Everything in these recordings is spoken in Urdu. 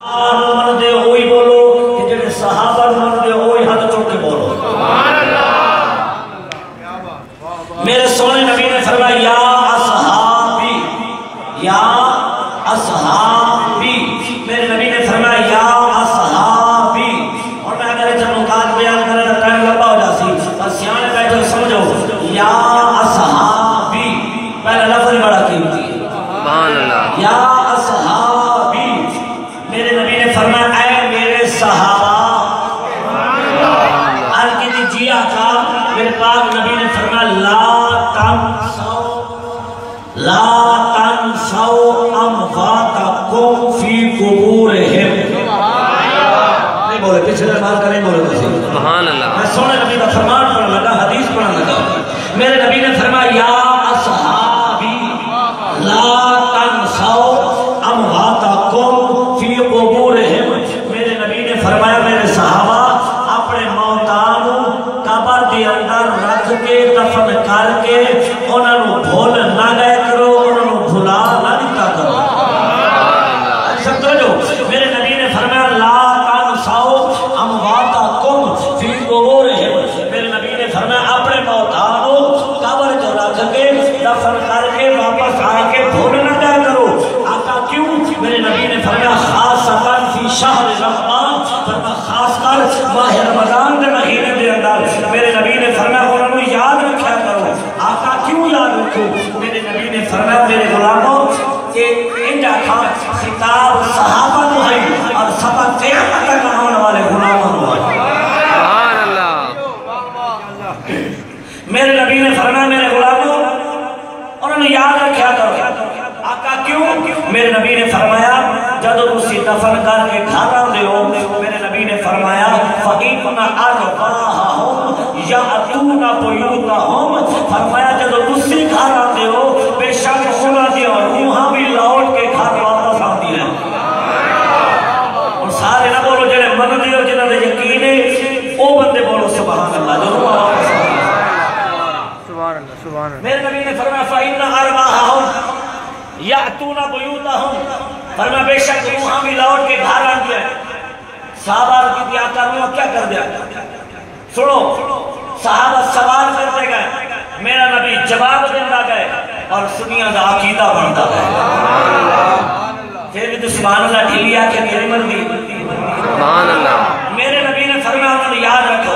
من دے ہوئی بولو کہ جڑے صحابہ من دے ہوئی ہاتھ چوک کے بولو میرے سونے نبی نے فرمایا یا اصحابی یا اصحابی میرے نبی نے فرمایا یا اصحابی اور میں اگر ایسا نکات بیان کرنے کا ٹائم لبا ہو جاسی بس سیانے بیٹھو سمجھو یا اصحابی پہلا لفظ بڑا قیمتی ہے یا اصحابی میرے نبی نے فرمایا اے میرے صحابہ آل کی دی جیا تھا میرے پاک نبی نے فرمایا لا تنسوا امواتکم فی قبورہم نہیں بولے پچھلے بات کا نہیں بولے کسی سبحان اللہ میں سونے نبی کا فرمان پڑھنے لگا حدیث پڑھنے لگا میرے نبی نے فرمایا یا اصحابی لا تنسوا امواتکم فی قبورہم میرے نبی نے فرمایا میرے صحابہ اپنے موتانوں قبر دے اندر رکھ کے دفن کر کے انہوں نے بھول نہ گئے کرو انہوں نے بھلا نہ دیتا کرو سب توجہ میرے نبی نے فرمایا لا تنسوا امواتکم فی قبورہم میرے نبی نے فرمایا اپنے موتانوں قبر جو رکھ کے دفن کر کے واپس آ کے بھول نہ گئے کرو آقا کیوں میرے نبی نے فرمایا خاصتاً فی شہر رمضان فرمایا خاص کر ماہ رمضان کے مہینے دے اندر میرے نبی نے فرمایا انہوں نے یاد رکھا کرو آقا کیوں یاد رکھو میرے نبی نے فرمایا میرے غلاموں کہ انجا کھان خطاب صحابہ نو ہے اور سبق قیامت تک آنے والے غلاموں نو ہے سبحان اللہ میرے نبی نے فرمایا میرے غلاموں انہوں نے یاد رکھا کرو آقا کیوں میرے نبی نے فرمایا جدو اسی دفن کر کے کھانا دے ہو میرے نبی نے فرمایا فَإِنَّ أَرْوَاحَهُمْ يَأْتُونَ بُيُوتَهُمْ فرمایا جدو اسی کھانا دے ہو بے شک ہونا دے ہو روحاں بھی لوٹ کے کھانے واپس آتی ہیں اور سارے نہ بولو جنہیں من دے ہو جنہیں دے یقین ہے او بندے بولو سبحان اللہ جو روحاں واپس آتی ہیں سبحان اللہ میرے نبی نے فرمایا فَإِنَّ أَرْوَاحَهُمْ یاتون بیوتہم فرمایا بے شک روحاں بھی لوٹ کے گھر آ گیا صحابہ کی دیا کا روح کیا کر دیا سنو صحابہ سوال کرتے گئے میرا نبی جواب دینا گئے اور سنیا دا عقیدہ بنتا گئے پھر بھی تو سبحان اللہ ڈھلیا کہ میری مرضی سبحان اللہ میرے نبی نے فرمایا انہوں نے یاد رکھو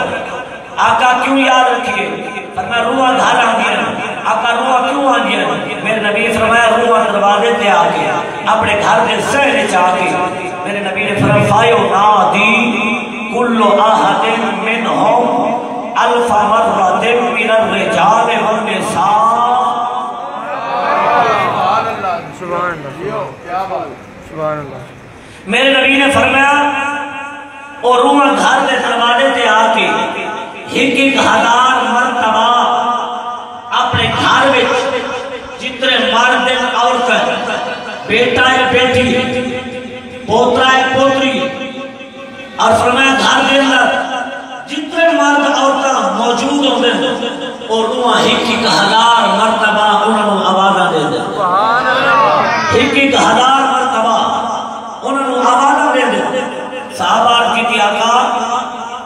آقا کیوں یاد رکھیے فرمایا روحاں گھر آ گیا آقا روحاں کیوں آ گیا میرے نبی نے فرمایا روحاں دروازے تے آ گیا اپنے گھر کے سہرے چاہ کے میرے نبی نے فرمایا فَيُنَادِي كُلُّ أَحَدٍ مِّنْهُمْ أَلْفَ مَرَّةٍ مِّنَ الرِّجَالِ وَالنِّسَاءِ سبحان اللہ میرے نبی نے فرمایا اور روحاں گھر کے دروازے تے آ کے ایک ایک ہزار مرتبہ اپنے گھر میں جتنے مرد عورت بیٹا ہے بیٹی پوترا ہے پوتری اور فرمایا گھر کے اندر جتنے مرد عورت موجود ہوتے ہیں اور روحاں ایک ایک ہزار مرتبہ انہوں نے آوازہ دے دے ایک ایک ہزار مرتبہ انہوں نے آوازہ دے دے صحابہ کی تھی آقا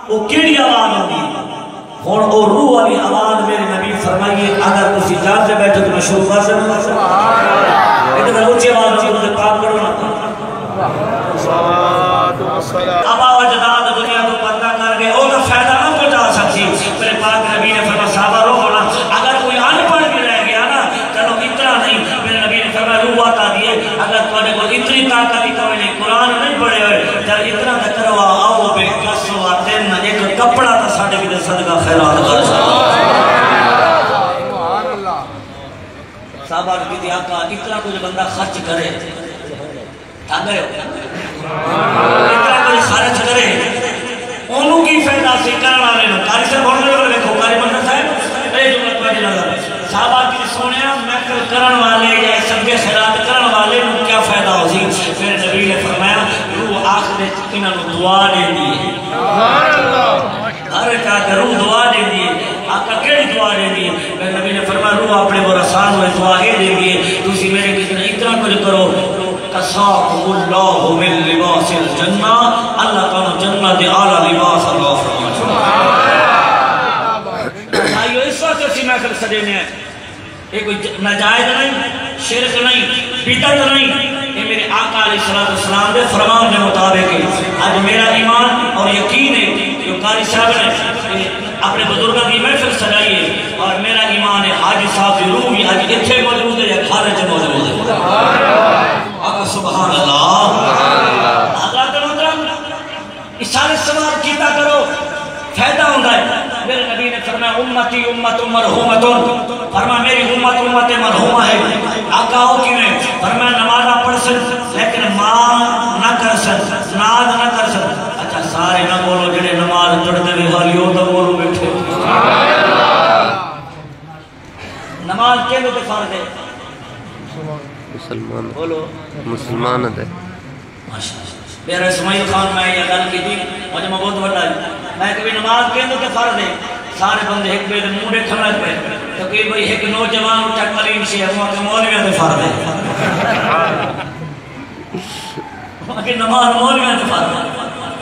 وہ کیڑی آواز ہوگی اور وہ روح والی آواز میرے نبی فرمائیے اگر کسی جان سے بیٹھے تو میں شروع کر سکتا لیکن اگر اچھی آواز ہوگی تو پاک کرو ابا و جداد دنیا تو پردہ کر گئے اور فائدہ نہ پہنچا سکتی میرے پاک نبی نے فرمایا صحابہ رو ہونا اگر کوئی آن پڑھ بھی رہ گیا نا چلو اتنا نہیں میرے نبی نے فرمایا روح آتا دیے اگر تمہیں کو اتنی طاقت کوئی نہیں قرآن نہیں پڑھے ہوئے جب اتنا تکرو آؤ بے قصو آتن ایک کپڑا تا ساڑھے بھی دے صدقہ خیرات کر صحابہ کی دیا کا اتنا کچھ بندہ خرچ کرے تھا گئے اتنا کچھ خرچ کرے انہوں کی فیدہ سے کرنا لے لو کاری سے بھوڑنے لے لکھو کاری بندہ صاحب اے جملت پہلی نظر صحابہ کی سونیا محفل کرن والے یا سنگے خیرات کرن والے انہوں کیا فیدہ ہو سی میرے نبی نے فرمایا روح آخر انہوں دعا دے دیئے ہر کہا کہ روح دعا دے دیئے آقا کیڑی دعا دے دیئے میرے نبی نے فرمایا روح اپنے وہ رسان ہوئے دعا دے دیئے تو اسی میرے کسی نے اتنا کچھ کرو کساکم اللہ من لباس الجنہ اللہ تعالیٰ جنت اعلیٰ لباس اللہ فرمائے آئیو اس وقت اسی محفل سجینے ہیں یہ کوئی ناجائز نہیں شرک نہیں بدعت نہیں یہ میرے آقا علیہ السلام دے فرمان کے مطابق ہے آج میرا ایمان اور یقین ہے جو قاری صاحب نے اپنے بزرگوں کی محفل سجائی ہے اور میرا ایمان ہے حاجی صاحب کی روح بھی آج اتھے موجود ہے یا خارج موجود ہے آقا سبحان اللہ حضرات محترم اشارے سوال کیتا کرو فائدہ ہوتا ہے میرے نبی نے فرمایا امتی امت مرحومت فرمایا میری امت امت مرحومہ ہے آقاؤں کی نے فرمایا نمازہ پڑھ سن لیکن ماں نہ کر سن ناز نہ کر سن اچھا سارے نہ بولو جڑے نماز پڑھتے بھی حالی ہو تو بولو بیٹھے نماز کے لوگ فرض ہے مسلمان بولو مسلمان ہے میرا اسماعیل خان میں یہ گل کی تھی مجھے میں بہت بڑا ہے میں کبھی نماز کے اندر فرض ہے سارے بندے ایک بے منہ دیکھنے لگ پہ کیونکہ بھئی ایک نوجوان اٹھا کلیم سے ہوا کہ مولویوں دے فرض ہے کہ نماز مولویوں دے فرض ہے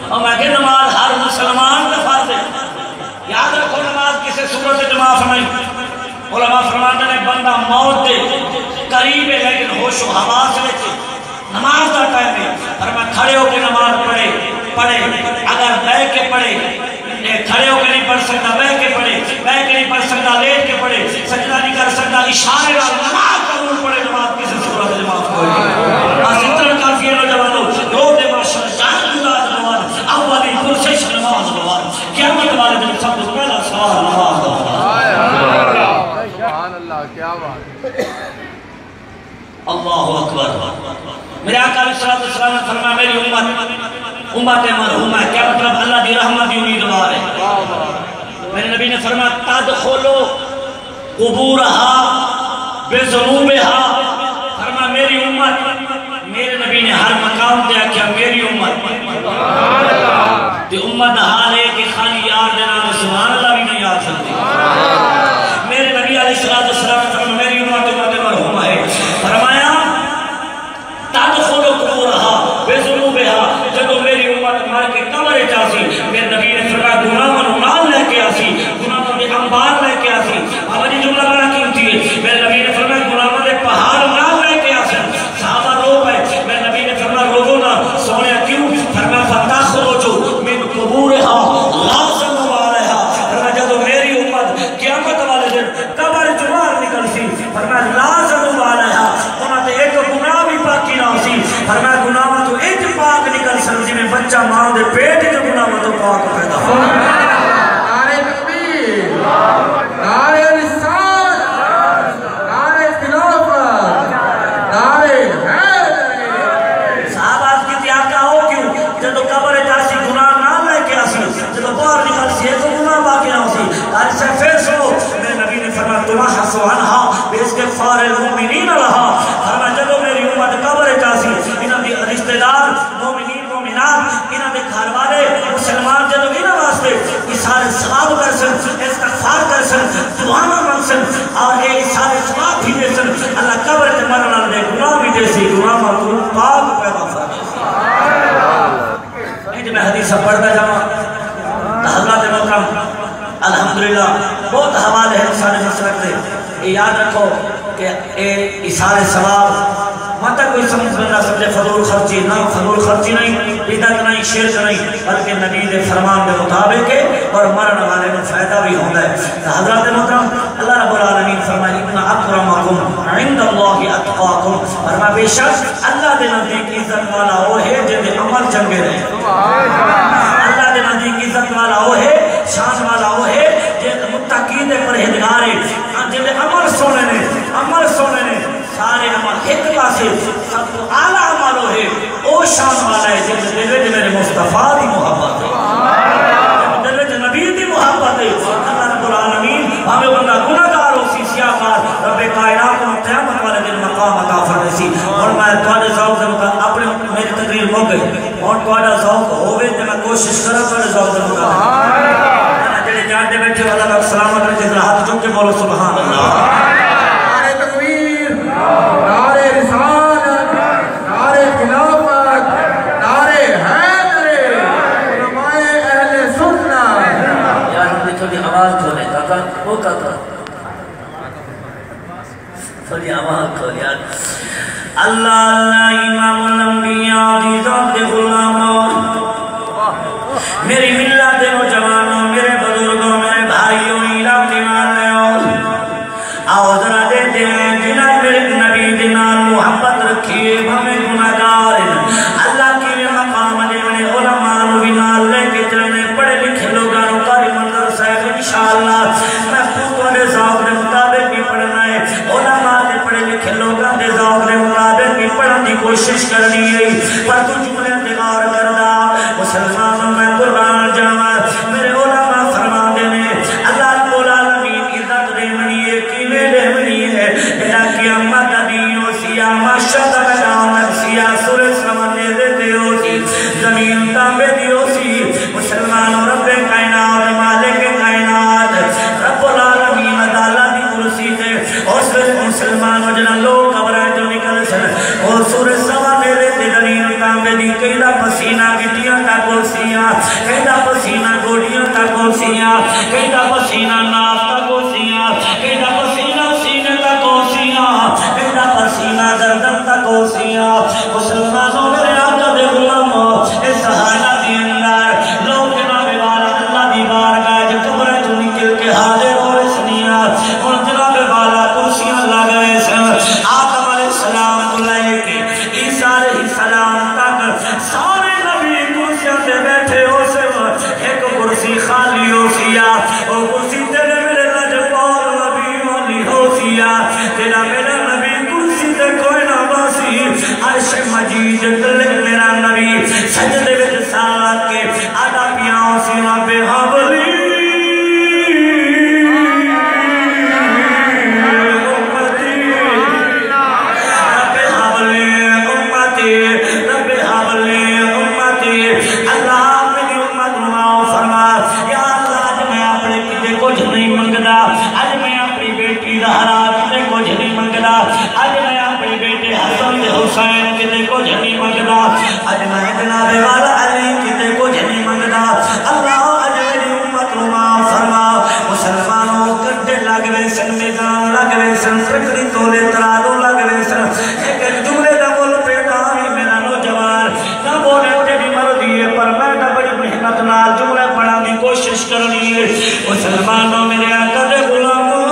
اور میں کہ نماز ہر مسلمان دے فرض ہے یاد رکھو نماز کسے صورت جماع فرمائی علماء فرماتے ہیں بندہ موت دے قریب ہے لیکن ہوش و حواس میں نماز کا ٹائم ہے فرمایا کھڑے ہو کے نماز پڑھے اگر بیٹھ کے پڑھے کھڑے ہو کے نہیں پڑھ سکتا بیٹھ کے پڑھے بیٹھ کے نہیں پڑھ سکتا لیٹ کے پڑھے سجدہ نہیں کر سکتا اشارے اور نماز قبول پڑھے نماز کسی صورت جماعت کوئی بس اتنا کافی ہے نوجوانوں رو دے ماشاء جان گزار نماز اولی پرسش نماز نماز قیامت والے دن سب کو پہلا سوال نماز سبحان اللہ کیا بات اللہ اکبر میرے آقا علیہ السلام نے فرمایا میری امت مرحومہ ہے کیا مطلب اللہ دی رحمت دی امیدوار ہے میرے نبی نے فرمایا تدخلو قبورہا بذنوبہا فرمایا میری امت میرے نبی نے ہر مقام دیا کیا میری امت دی امت حال ہے کہ خالی یاد دینا سبحان اللہ بھی نہیں یاد سکتی میرے نبی علیہ السلام نے فرمایا میری امت مرحومہ ہے فرمایا تدخلو قبورہا بذنوبہا جب میری امت مار کے قبر جاسی میرے نبی نے فرمایا گناہوں نال لے کے آسی گناہوں دے انبار لے کے آسی آوازی جملہ بڑا قیمتی ہے میرے نبی نے فرمایا گناہوں دے پہاڑ نال لے کے آسی صحابہ رو ہے میرے نبی نے فرمایا روزو نہ سونے کیوں فرمایا فتخرجو من قبورہا لازم والہا فرمایا جب میری امت قیامت والے دن قبر جوار نکل سی فرمایا لازم والہا انہاں تے ایک گناہ بھی باقی نہ سی فرمایا گناہ تو ایک پاک نکل سکتی میں بچہ ماں دے پیٹ کے گناہ تو پاک پیدا ہو نعرہ تکبیر نعرہ رسالت نعرہ خلافت نعرہ حیدر صحابہ کی تیاکہ ہو کیوں جب قبر جاسی گناہ نہ لے کے آسی جب باہر نکل سی تو گناہ باقی نہ سی آج سے پھر سنو میرے نبی نے فرمایا تمحسو عنہا باستغفار المؤمنین لہا فرمایا جب میری امت قبر جاسی انہاں دی رشتہ دار مومنین مومنات انہاں دے گھر والے مسلمان جب انہاں واسطے سارے ثواب کر سن استغفار کر سن دعا مانگ سن اور یہ سارے ثواب بھی دے سن اللہ قبر تے مرن والے دے گناہ بھی دے سی گناہ معصوم پاک پیدا فرمائے جب میں حدیث پڑھتا جاؤں حضرات محترم الحمدللہ بہت حوالے ہیں سارے مسلک دے یہ یاد رکھو کہ یہ سارے ثواب مطلب کوئی سمجھ بندہ سمجھے فضول خرچی نہ فضول خرچی نہیں بدعت نہیں شرک نہیں بلکہ نبی دے فرمان کے مطابق ہے اور مرن والے میں فائدہ بھی ہوتا ہے حضرات محترم اللہ رب العالمین فرمائے ان اکرمکم عند اللہ اتقاکم فرمائے بے شک اللہ دے نزدیک عزت والا وہ ہے جن دے عمل چنگے رہے اللہ دے نزدیک عزت والا وہ ہے شان والا وہ ہے جن متقین دے پرہیزگار ہے جن دے عمل سونے نے سارے عمل ایک پاسے سب تو اعلیٰ عمل ہے او شان والا ہے جن دل وچ میرے مصطفیٰ دی محبت ہے دل وچ نبی دی محبت ہے اللہ رب العالمین ہمیں بندہ گناہگار ہو سی سیاہکار رب کائنات کو قیامت والے دن مقام عطا فرمائے سی اور میں تواڈے ذوق دے مطابق اپنے میری تقریر مک گئی اور تواڈا ذوق ہوے تے میں کوشش کراں تواڈے ذوق دے مطابق جڑے جانتے بیٹھے اللہ کا سلامت رکھے ہاتھ چوک کے بولو سبحان اللہ نعرہ تکبیر نعرہ رسالت نعرہ خلافت نعرہ اللہ اللہ امام الانبیاء دی ذات دے غلاموں میری ملت دے نوجوانوں میرے بزرگوں میرے بھائیوں علاقے والے آؤ ذرا دیتے ہیں جنہاں میرے نبی دے نال محبت رکھیے ہمیں گناہگار اللہ کی مقام دے میں علماء بھی نال لے کے چلنے پڑھے لکھے لوگاں نو قاری منظر صاحب انشاءاللہ میں خود دے ذوق دے مطابق بھی پڑھنا ہے علماء دے پڑھے لکھے لوگاں دے ذوق دے مطابق بھی پڑھن دی کوشش کرنی ہے پر تو جملے تے غور کردا مسلمانوں میں قربان جاواں میرے علماء فرما دے نے اللہ رب العالمین عزت دے منی ہے کیویں دے منی ہے الا قیامت دیو سیا ماشاء اللہ سیا سورج سمندے دے دیو سی زمین تانبے دیو سی مسلمانوں رب کائنات مالک کائنات رب العالمین عدالت دی کرسی تے اس مسلمانوں جنہاں لوگ قبراں جو نکل سن اور سورج سمندے دے زمین تانبے دی کیدا پسینہ گٹیاں تا کوسیاں کیدا پسینہ گوڑیاں تا کوسیاں کیدا پسینہ ناف تا کوسیاں کیدا پسینہ سینے تا کوسیاں کیدا پسینہ گردن تا کوسیاں مسلمانوں میرے آقا دے غلاموں اس حالہ دی اندر لوگ جناب والا اللہ دی بارگاہ جو قبرہ جو نکل کے حاضر ہوئے سنیاں اور جناب والا کرسیاں لگئے سن آدم علیہ السلام لے کے عیسیٰ علیہ السلام تک سارے نبی کرسیاں سے بیٹھے ہو سے ایک کرسی خالی ہو سیا اور کرسی تیرے میرے لجپال نبی والی ہو سیا تیرا میرا نبی کرسی تے کوئی نہ باسی عرش مجید تلے میرا نبی سجدے وچ سالات کے آدھا پیاؤں سی رب حبلی حسین کتے کو جھنی منگدا اج میں جناب والا علی کتے کو جھنی منگدا اللہ اج میری امت نو معاف فرما مسلمانوں کڈے لگوے سن میدان لگوے سن فکری تولے ترالو لگوے سن ایک جملے دا بول پیدا ہی میرا نوجوان نہ بولے تیری مرضی ہے پر میں نہ بڑی محنت نال جملے پڑھان دی کوشش کرنی ہے مسلمانوں میرے آقا دے غلاموں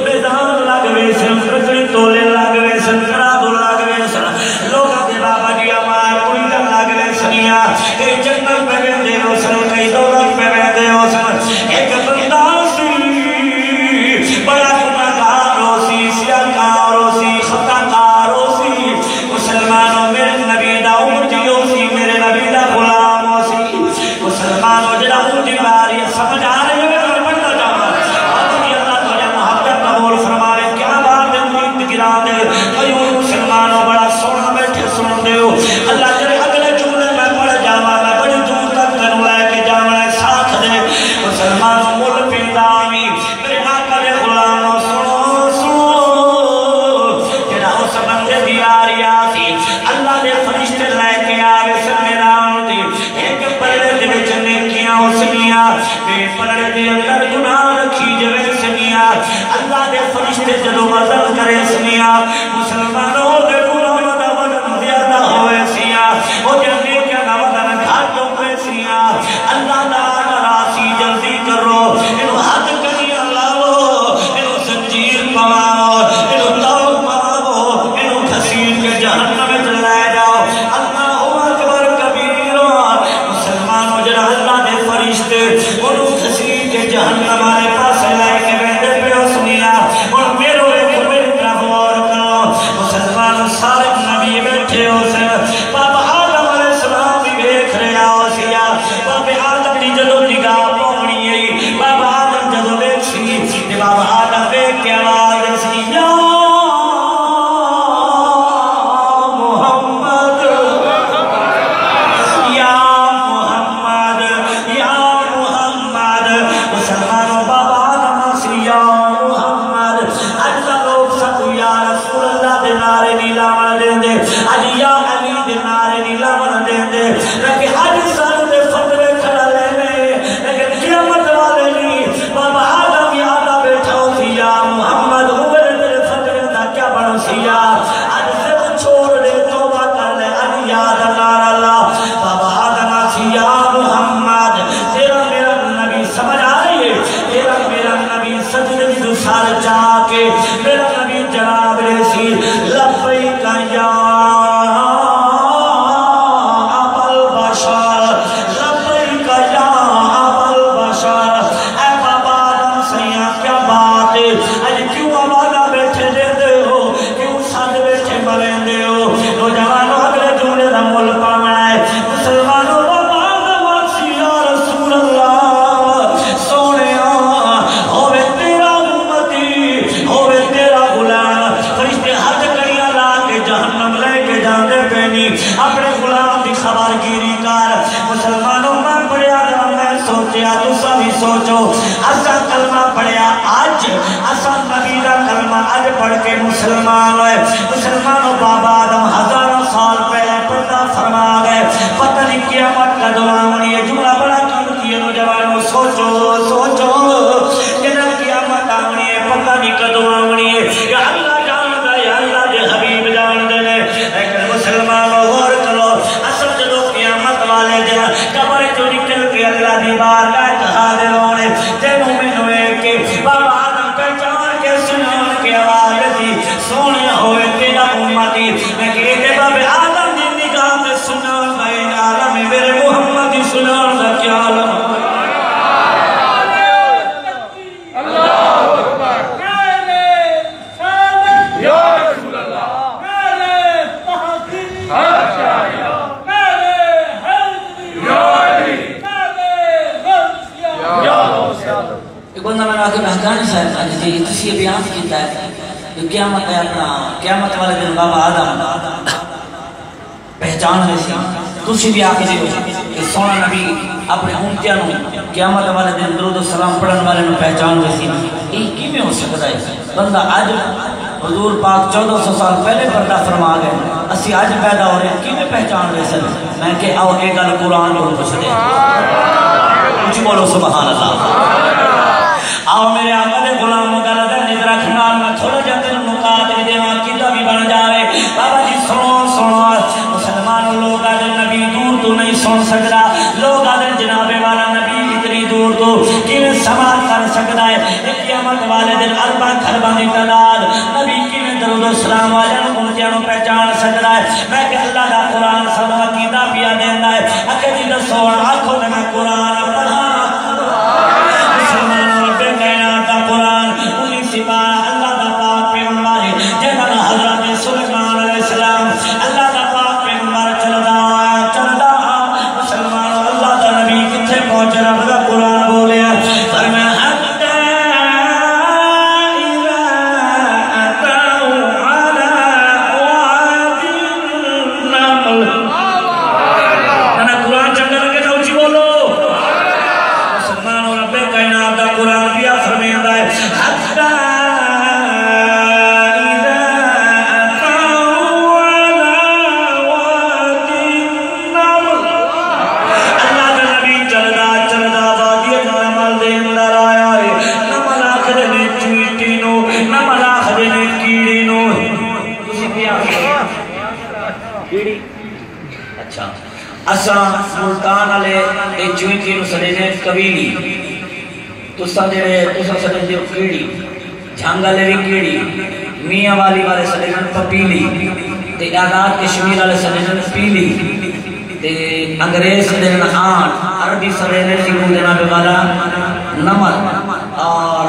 میدان لگوے سن فکری تولے لگوے سن کرادو لگوے سن لوگاں دے بابا جی امار کوئی دا لگوے سنیا کئی جنت پہ گئے ہو سن کئی دولت پہ گئے ہو سن ایک بندہ سی بڑا گناہگار ہو سی سیاکار ہو سی خطاکار ہو سی مسلمانوں میرے نبی دا امتی ہو سی میرے نبی دا غلام ہو سی مسلمانوں جڑا امتی باری سمجھ آ رہے ہیں میں پڑھتا جاؤں اپنی اللہ تجھے محبت قبول فرمائے کیا بات ہے امید گرا دے قیون مسلمانوں بڑا سونا بیٹھے سن دے ہو اللہ تیرے اگلے جملے میں پڑھ جاؤں میں بڑی دور تک تنو لے کے جاؤں ساتھ دے مسلمانوں مل پیدا آمی میرے آقا دے غلاموں سنو سنو جڑا ہو سمندے دی آری آسی اللہ دے فرشتے لے کے آگے سن میرا آنٹی ایک پرڑے دے بچ نیکیاں ہو سنیا بے پرڑے دے اندر گناہ رکھی جوے سنیا اللہ دے فرشتے جدو وزن کرے سنیا مسلمانوں دے غلاموں دا وزن زیادہ ہوئے سیا او جلدی کیا نا وزن گھاٹ ہوئے سیا اللہ دا راسی جلدی کرو انہوں حد کری اللہ انہوں سنجیر پواؤ انہوں تاؤ پواؤ انہوں خسیر کے جہنم میں جلائے جاؤ اللہ اکبر کبیر مسلمانوں جنہ اللہ دے فرشتے انہوں خسیر کے جہنم آنے پاس لائے کے بیٹھے پہ سنیا اور میرے طرف غور کرو خبر گیری کر مسلمانوں میں پڑھیا میں سوچیا تسا بھی سوچو اسا کلمہ پڑھیا آج اسا نبی دا کلمہ آج پڑھ کے مسلمان ہوئے مسلمانوں بابا آدم ہزاروں سال پہلے پردہ فرما گئے پتہ نہیں قیامت کا دعا منی یہ جملہ بڑا قیمتی ہے نوجوانوں سوچو سوچو جنہاں قیامت آمنی ہے پتہ نہیں کا دعا منی ہے یا اللہ جان دے یا اللہ دے حبیب جان دے لیکن مسلمانوں غور کرو اصل جدو قیامت والے دن قبر جو نکل کے اللہ دی بارگاہ حاضر ہونے تینوں میں ہوئے کہ بابا آدم پہچان کے سنان کے آواز دی سونے ہوئے تیرا امتی میں کہتے بابا آدم دی نگاہ میں سنان بین عالم میرے محمد دی سنان دا کیا عالم بندہ میں آگے بہتانی صاحب آج جی کسی بیان کیتا ہے کہ قیامت ہے اپنا قیامت والے دن بابا آدم پہچان رہی سی تسی بھی آگے دیو کہ سونا نبی اپنے امتیانوں قیامت والے دن درود و سلام پڑھن والے نے پہچان رہی سی یہ کی میں ہو سکتا ہے بندہ آج حضور پاک 1400 سال پہلے پردہ فرما گئے اسی آج پیدا ہو رہے ہیں کی میں پہچان رہے سن میں کہ آؤ ایک گل قرآن کو پوچھ دے کچھ بولو سبحان اللہ آؤ میرے آقا دے غلام مگل دے نظر اکھنال میں تھوڑا جاتے نکات کے دیوان کتا بھی بن جاوے بابا جی سنو سنو مسلمان لوگ آدھے نبی دور تو نہیں سن سکتا لوگ آدھے جناب والا نبی اتنی دور تو کیویں سماعت کر سکتا ہے قیامت والے دن اربع خربہ کی تعداد نبی کیویں درود و سلام والے امتیانوں پہچان سکتا ہے میں کہ اللہ دا قرآن سب عقیدہ پیا دینا ہے اکھے جی دسو آنکھوں نے میں قرآن پڑھا قرآن انہی سپاہ اللہ دا پاک پیغمبر جنہاں حضرت سلیمان علیہ السلام اللہ دا پاک پیغمبر چلدا مسلمانوں اللہ دا نبی کتھے پہنچے رب دا قرآن بولے فرمایا حتی اذا اتوا علی وادی النمل قرآن چنگا لگے تو اچھی بولو مسلمانوں رب کائنات دا قرآن بھی فرمیندہ ہے حتی اذا اتوا علی وادی النمل اللہ کا نبی چلدا وادی النمل دے اندر آیا ہے نمل آخر نے چویٹی نو نمل آخر نے کیڑی نو تسی بھی آخر کیڑی اچھا اساں ملتان والے ایک چویٹی نو سڑے نے قبیلی تسا جڑے تسا سڑے دیو کیڑی جھانگا لے بھی کیڑی میاں والی والے سڑے نے پپیلی تے آزاد کشمیر والے سڑے نے پیلی تے انگریز سڑے نے آن عربی سڑے نے سیکھو جناب والا نمل اور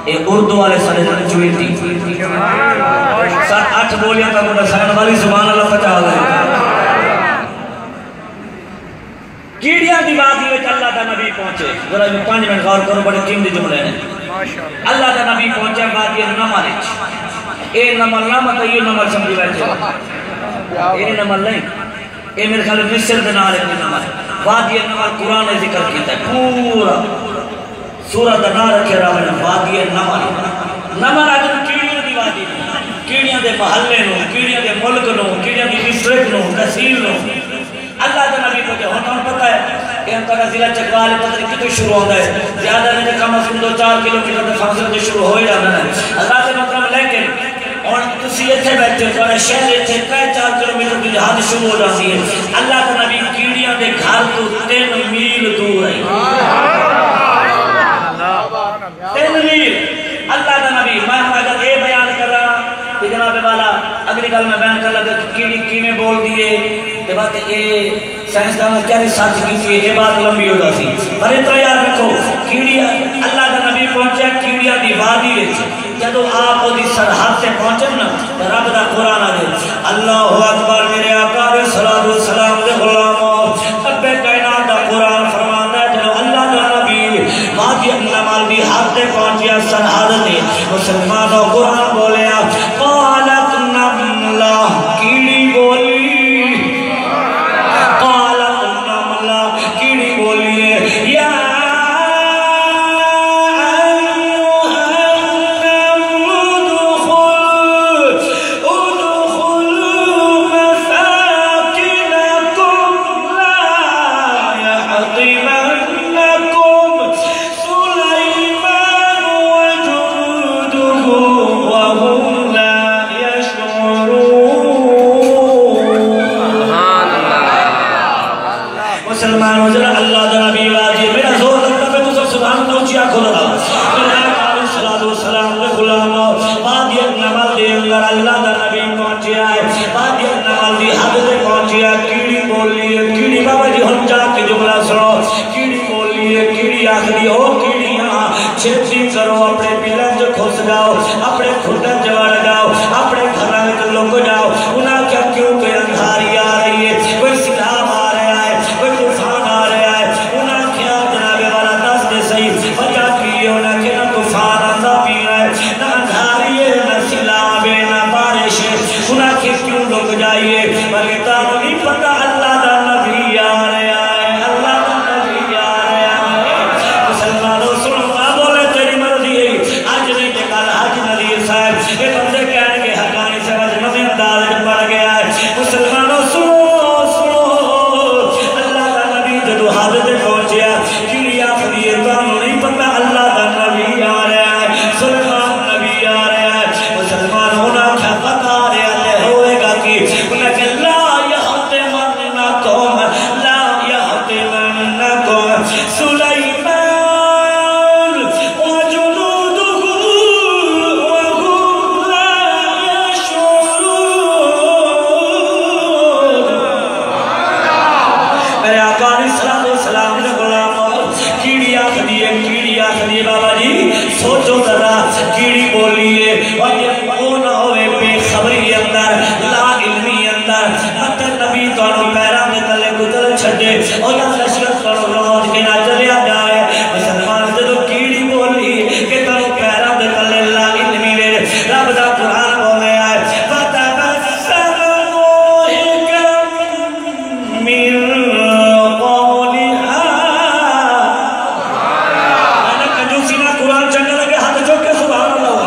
اردو والے سڑے نے چویٹی 7-8 بولیاں کا مدہ سائن والی زبان اللہ پچا لے کیڑیاں دی وادی وچ اللہ دا نبی پہنچے ذرا میں 5 منٹ غور کرو بڑے قیمتی جملے ہیں اللہ دا نبی پہنچے وادی النمل وچ اے نمل نہ مت یہ نمل سمجھ بیٹھے اے نمل نہیں اے میرے خیال مصر دے نال ایک نمل وادی النمل قرآن نے ذکر کیتا ہے پورا سورۃ دا نام رکھے رب نے وادی النمل نمل اج کیڑیاں دی وادی کیڑیاں دے محلے نو کیڑیاں دے ملک نو کیڑیاں دی ڈسٹرکٹ نو تحصیل نو اللہ کا نبی کو جو ہوتا ہم پتہ ہے کہ ہم کا ضلع چکوال پتہ کتنے شروع ہوتا ہے زیادہ نہیں کم از کم 2-4 کلومیٹر کے فاصلے سے شروع ہو ہی جانا ہے اللہ کے مکرم لیکن اور تسی ایتھے بیٹھے ہو اور شہر ایتھے 3-4 کلومیٹر کی جہاد شروع ہو جاتی ہے اللہ کا نبی کیڑیاں دے گھر تو 3 میل دور ہے 3 میل اللہ کا نبی میں اگر یہ بیان کر رہا کہ جناب والا اگلی گل میں بیان کر لگا کہ کیڑی کیویں بول دیے تے بات اے سائنسدان نے کیا سچ کی یہ بات لمبی ہو جاتی پر اتنا یاد رکھو کیڑی اللہ کا نبی پہنچا کیڑیاں دی وادی وچ جدوں آپ دی سرحد تے پہنچے نا رب دا قرآن آ دے اللہ اکبر میرے آقا علیہ الصلوۃ والسلام دے غلامو رب کائنات دا قرآن فرماتا ہے جدوں اللہ دا نبی وادی النمل دی حد تے پہنچیا سرحد تے مسلمانوں قرآن بولیا قالت نملہ کیڑی بولی مسلمان ہو جنا اللہ دا نبی واجی میرا زور لگتا ہے تو سبحان اللہ اچھی آنکھوں لگا السلام غلام وادی النمل دے اندر اللہ دا نبی پہنچیا ہے وادی النمل دی حد تے پہنچیا کیڑی بولی ہے کیڑی بابا جی ہن جا کے جملہ سنو کیڑی بولی ہے کیڑی آخری او کیڑیاں چھتی کرو اپنے پلن جو کھس جاؤ اپنے کھٹن جو وڑ جاؤ اپنے گھراں وچ لک جاؤ انہاں کیا کیوں کہ اندھاری آ رہی ہے کوئی سیلاب آ رہا ہے کوئی طوفان آ رہا ہے انہاں کیا جناب والا دس دے صحیح وجہ کی انہاں کہ نہ طوفان آندا پیا ہے نہ اندھاری ہے نہ سیلاب ہے نہ بارش ہے انہاں کہ کیوں لک جائیے بلکہ تانوں نہیں پتہ اللہ دا نبی آ رہا ہے اللہ دا نبی آ رہا ہے مسلمانوں سنو ماں بولے تیری مرضی ہے آج نہیں کہ کل حج نذیر صاحب یہ بندے کہنے کے حقانی سے مجموعی انداز میں پڑ گیا ہے مسلمانوں سنو سنو اللہ دا نبی جدو حد تے پہنچیا کیڑی آخری ہے تانوں نہیں پتہ اللہ دا نبی آ رہا ہے سلمان نبی آ رہا ہے مسلمان ہونا کیا پتہ رہا ہوئے گا کہ انہیں کہ لا یحتمنکم لا یحتمنکم سلیمان وجنودہ وهم لا یشعرون میرے آقا علیہ السلام نے غلام کیڑی آخری ہے بابا جی سوچو ذرا کیڑی بولیے اور یہ وہ نہ ہوئے بے خبری اندر لا علمی اندر مطلب نبی توڑو پیران میں تلے گزر چھڑے اور یا لشکر توڑو روز کے نہ چلیا جائے مسلمان سے تو کیڑی بولی کہ توڑو پیران میں تلے لا علمی میں رب دا قرآن بولے آئے فَتَبَسَّمَ ضَاحِكًا مِّن قَوْلِهَا قرآن چنگا لگے ہاتھ چوک کے سبحان اللہ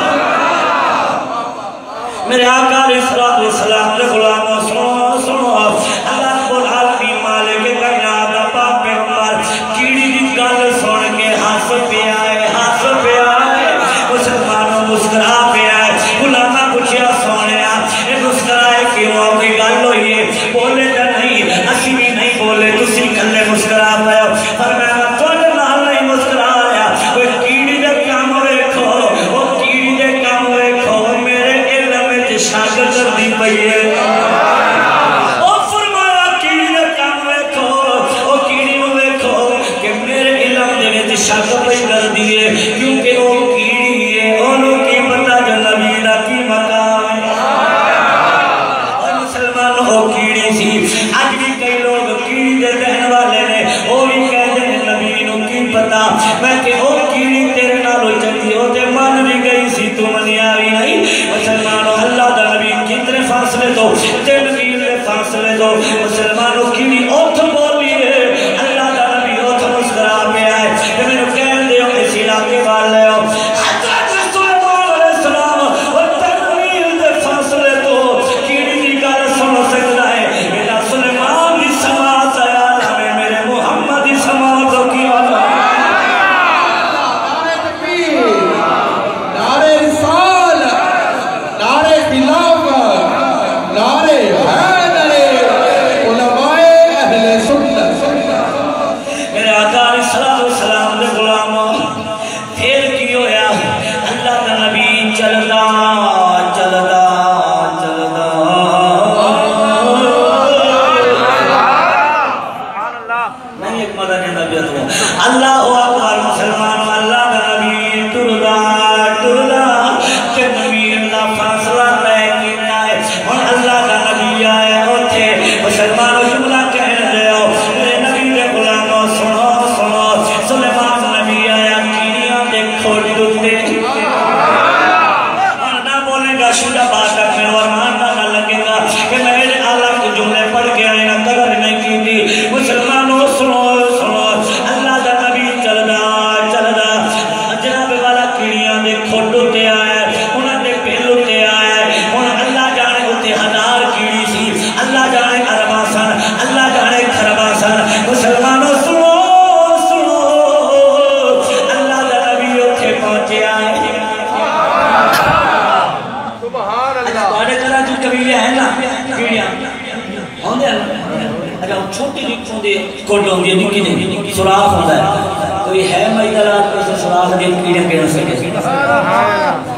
اچھا چھوٹی نکوں دے کوڈ ہوندی ہے نکی نہیں سوراخ ہوندا ہے کوئی ہے مئی دلات کو سوراخ دے کیڑے کہہ سکے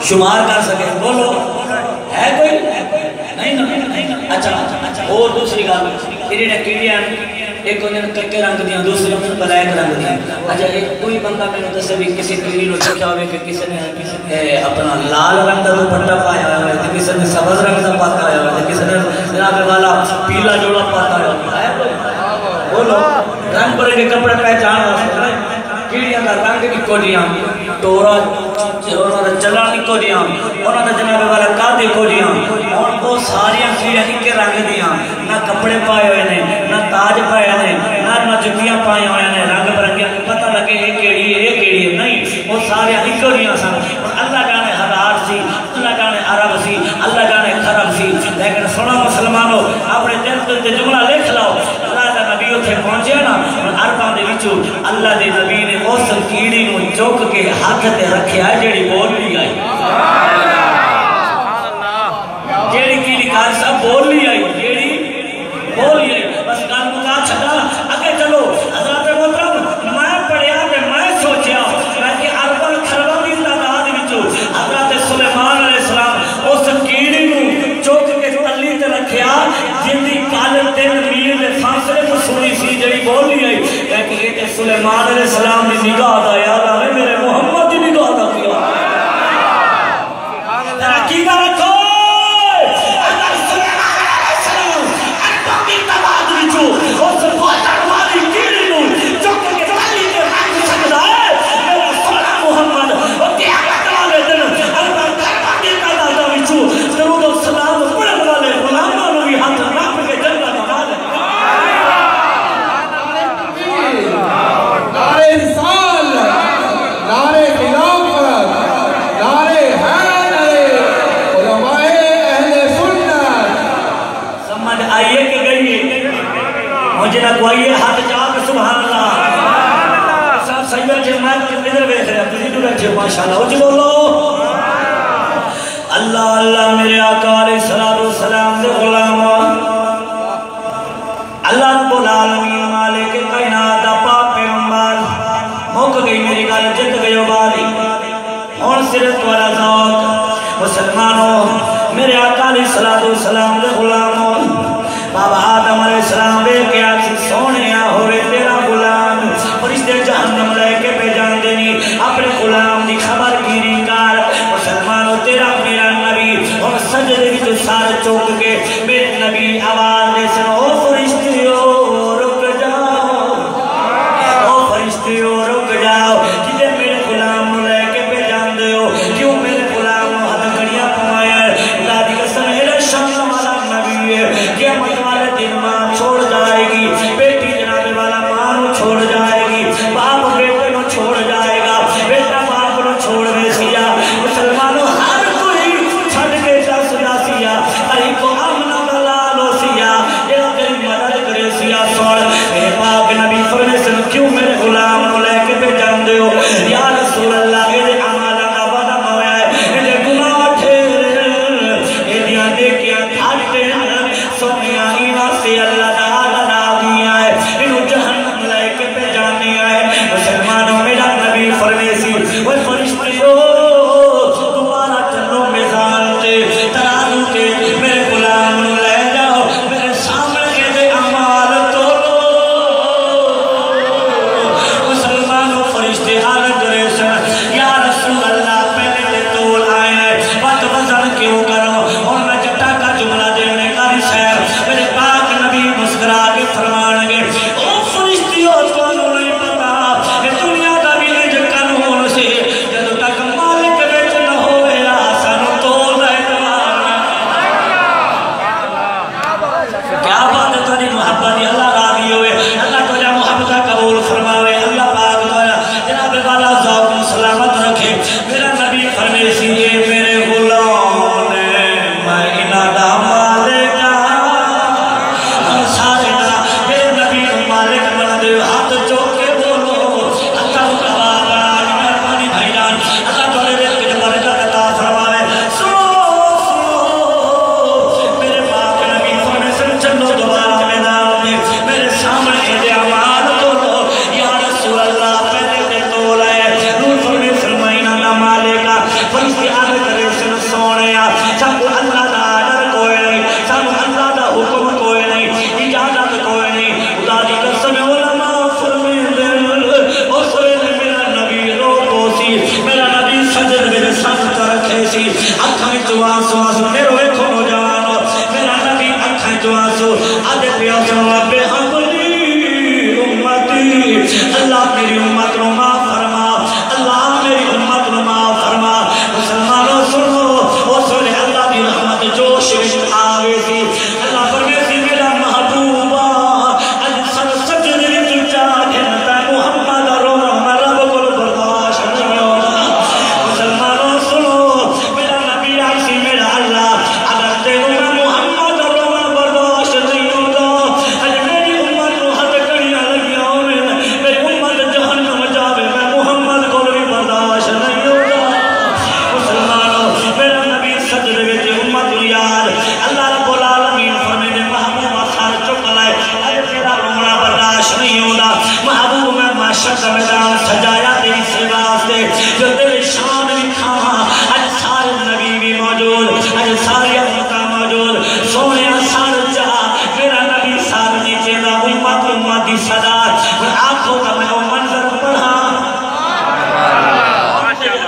شمار کر سکے بولو ہے کوئی نہیں اچھا اور دوسری گل کیڑے کیڑیاں ایک ہوندے ککے رنگ دیاں دوسری ہوندے بلیک رنگ دیاں اچھا ایک کوئی بندہ میں دسے بھی کسی کیڑی نو دیکھا ہوے کہ کسی نے اپنا لال رنگ دا دوپٹہ پایا ہوا ہے تے کسی نے سبز رنگ دا پاتا ہوا ہے تے کسی نے جناب والا پیلا جوڑا پاتا ہوا ہے بولو رنگ برنگے کپڑے پہچان واسطے کیڑیاں دا رنگ نکو دیاں ٹورا انہاں دا چلا نکو دیاں انہاں دا جناب والا قد نکو دیاں اور وہ ساریاں کیڑیاں نکے رنگ دیاں نہ کپڑے پائے ہوئے نے نہ تاج پائے نے نہ جتیاں پائے ہوئے نے رنگ برنگے پتہ لگے یہ کیڑی ہے نہیں وہ سارے نکو دیاں سن اللہ جانے ہزار سی اللہ جانے عرب سی اللہ جانے خرب سی لیکن سنو مسلمانوں اپنے دل تے جملہ لکھ لاؤ اللہ دا نبی اتھے پہنچے نا عرباں دے وچوں اللہ دے نبی نے اس کیڑی نو چوک کے ہاتھ تے رکھیا جیڑی بول لی آئی جیڑی کیڑی کار سب بول لی آئی جیڑی بول لی آئی بس گل مکا چھڈا اگے چلو حضرت محترم میں پڑھیا تے میں سوچیا کہ عرباں خرباں دی تعداد وچوں حضرت سلیمان علیہ السلام اس کیڑی نو چوک کے تلی تے رکھیا جن دی کال 3 میل دے فاصلے تو سنی سی جڑی بول لی آئی لیکن یہ تے سلیمان علیہ السلام دی نگاہ دا یاد آئے میرے محمد دی نگاہ دا کیا عقیدہ رکھو اگر سلیمان علیہ السلام عرباں دی تعداد وچوں اس پوچھن والی کیڑی نو چوک کے تلی تے رکھ سکدا ہے میرا سونا محمد او قیامت والے دن عرباں دی تعداد وچوں درود و سلام پڑھن والے غلاماں نو بھی ہاتھ رکھ کے جنت دا مالک نعرہ رسال نعرہ خلافت نعرہ حیدر علماء اہل سنت سمجھ آئیے کہ گئی مجھے نہ کوئی ہاتھ چاک سبحان اللہ صاحب سیدہ جمعات کے ادھر بیٹھ رہے ہیں تجھے دور اچھے ماشاءاللہ اچھ بولو اللہ اللہ میرے آقا علیہ السلام دے غلام اللہ رب العالمین مالک کائنات دا پاک پیغمبر موقع گئی میری گل جت گئی باری اور صرف والا ذوق مسلمانوں میرے آقا علیہ السلام دے غلاموں بابا آدم علیہ السلام بے کہ آسی سونیا ہوئے تیرا غلام فرشتے جہنم لے کے پہ جان دینی اپنے غلام دی خبر گیری کار مسلمانوں تیرا میرا نبی اور سجدے بھی سارے چوک کے میرے نبی آواز دے سنو فرشتیوں رک کی صدا آنکھوں کا میں وہ منظر پڑھا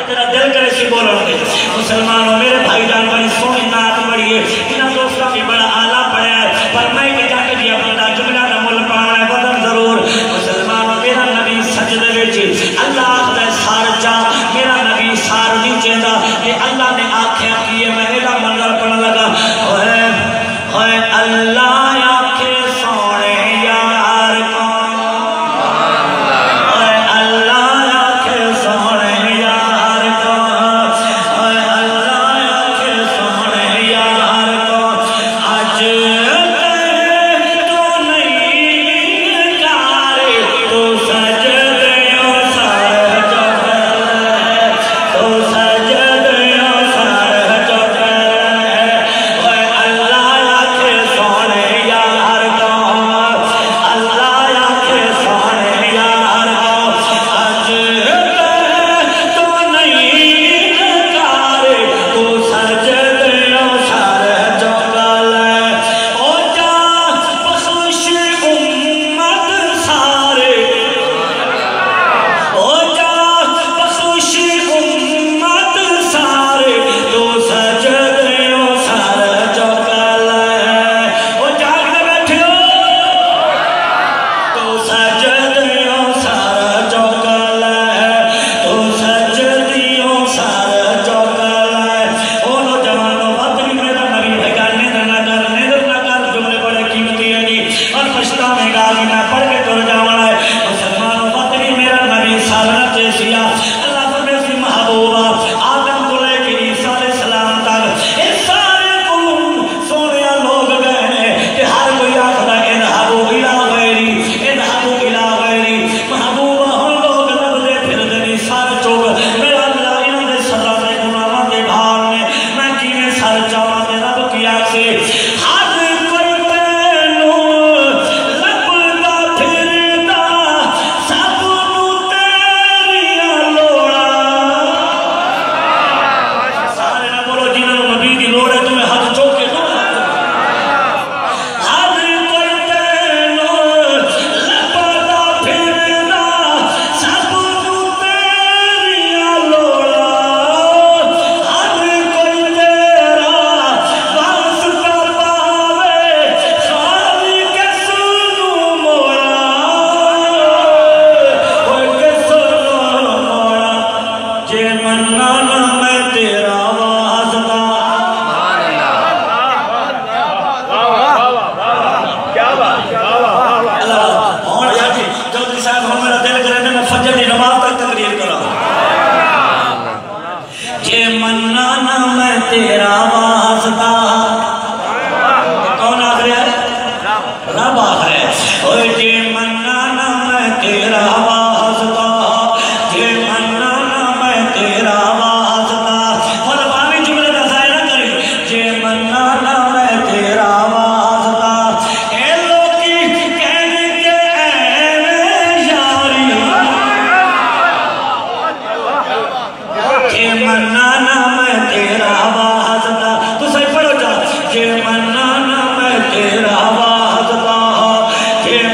تیرا دل کرے سی بولو گے مسلمانوں میرے بھائی جان بڑی سونی نعت پڑھی ہے انہاں دوستوں کی بڑا آلہ پڑھا ہے پر میں کہ جا کے دیا بندہ جملہ نہ مل پڑھا ہے وطن ضرور مسلمانوں میرا نبی سجدے وچ اللہ آخر سار جا میرا نبی سار نہیں چاہتا کہ اللہ نے آنکھیں کیے میں ایڈا منظر پڑھنے لگا ہوئے اللہ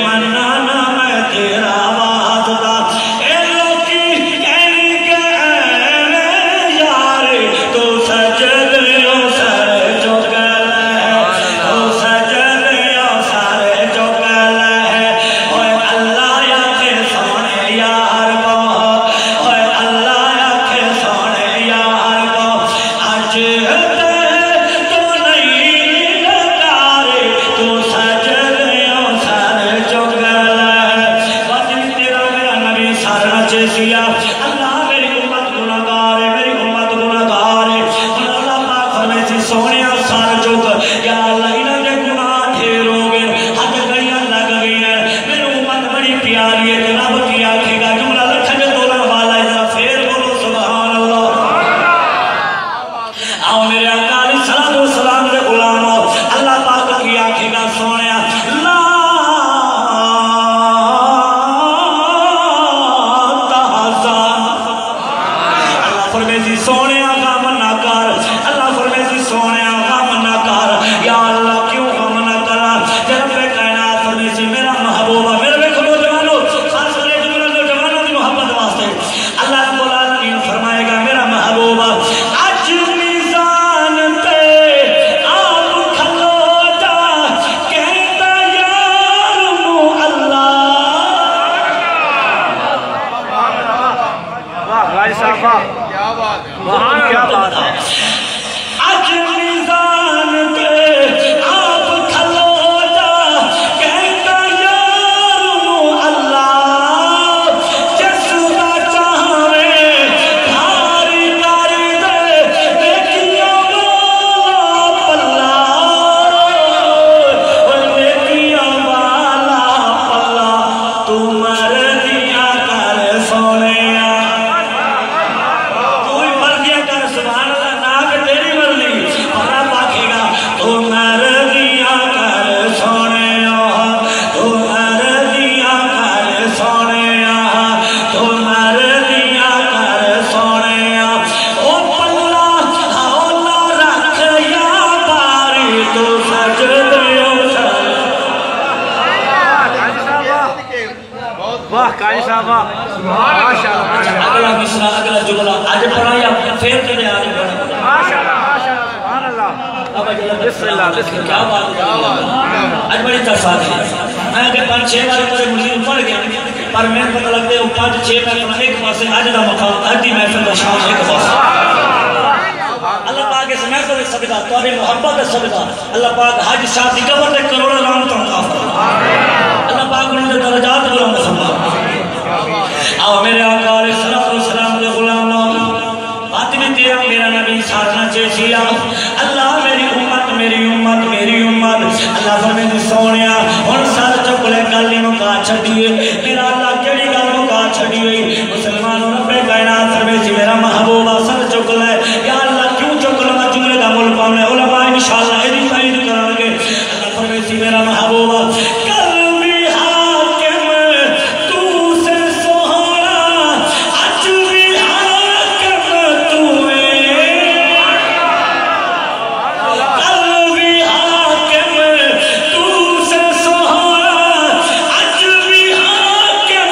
من واہ کیا بات ہے کیا بات ہے اج میزان تے آپ کھلو جا کہتا یار نو اللہ جس دا چاہے دھاری کر دے نیکیاں والا پلا نیکیاں والا پلا تو مرضیاں کر سونیا کوئی مرضیاں کر سبحان اللہ نا کہ تیری مرضی پتا پاکے گا تو مرضیاں کر سونیا تو مرضیاں کر سونیا تو مرضیاں کر سونیا او پلا ہولا رکھ یا باری تو سجدے واہ قاری صاحب واہ ماشاءاللہ اگلا مصرع اگلا جملہ آج پڑھا یا پھر کدے آگے پڑھا ماشاءاللہ سبحان اللہ بسم اللہ بسم اللہ کیا بات ہے آج بڑی تفاق ہے میں اگر 5-6 بار پڑے مجھے پڑھ گیا پر میں پتہ لگتے ہوں 5-6 محفل ایک پاسے آج دا مقام آج دی محفل دا شام ایک پاسے اللہ پاک اس محفل صدقہ تمہاری محبت صدقہ اللہ پاک حج صاحب دی قبر دے کروڑ رحمت عطا فرمائے اللہ پاک انہوں نے درجات بلند فرمائے آؤ میرے آقا علیہ السلام دے غلام فاطمہ تیرا میرا نبی ساتھنا چیسیا اللہ میری امت میری امت میری امت اللہ فرمائے سونیا ہن سر چک لے گل نو کا چھڈیے میرا اللہ کیڑی گل نو کا چھڈیے مسلمانوں رب کائنات فرمائے میرا محبوب سر چک لے یا اللہ کیوں چک لے جملے دا مول پاونے علماء انشاءاللہ ایدی تائید کران گے اللہ فرمائے میرا محبوب کل بھی حاکم تو سے سہارا اج بھی حاکم تو کل بھی حاکم تو سے سہارا اج بھی حاکم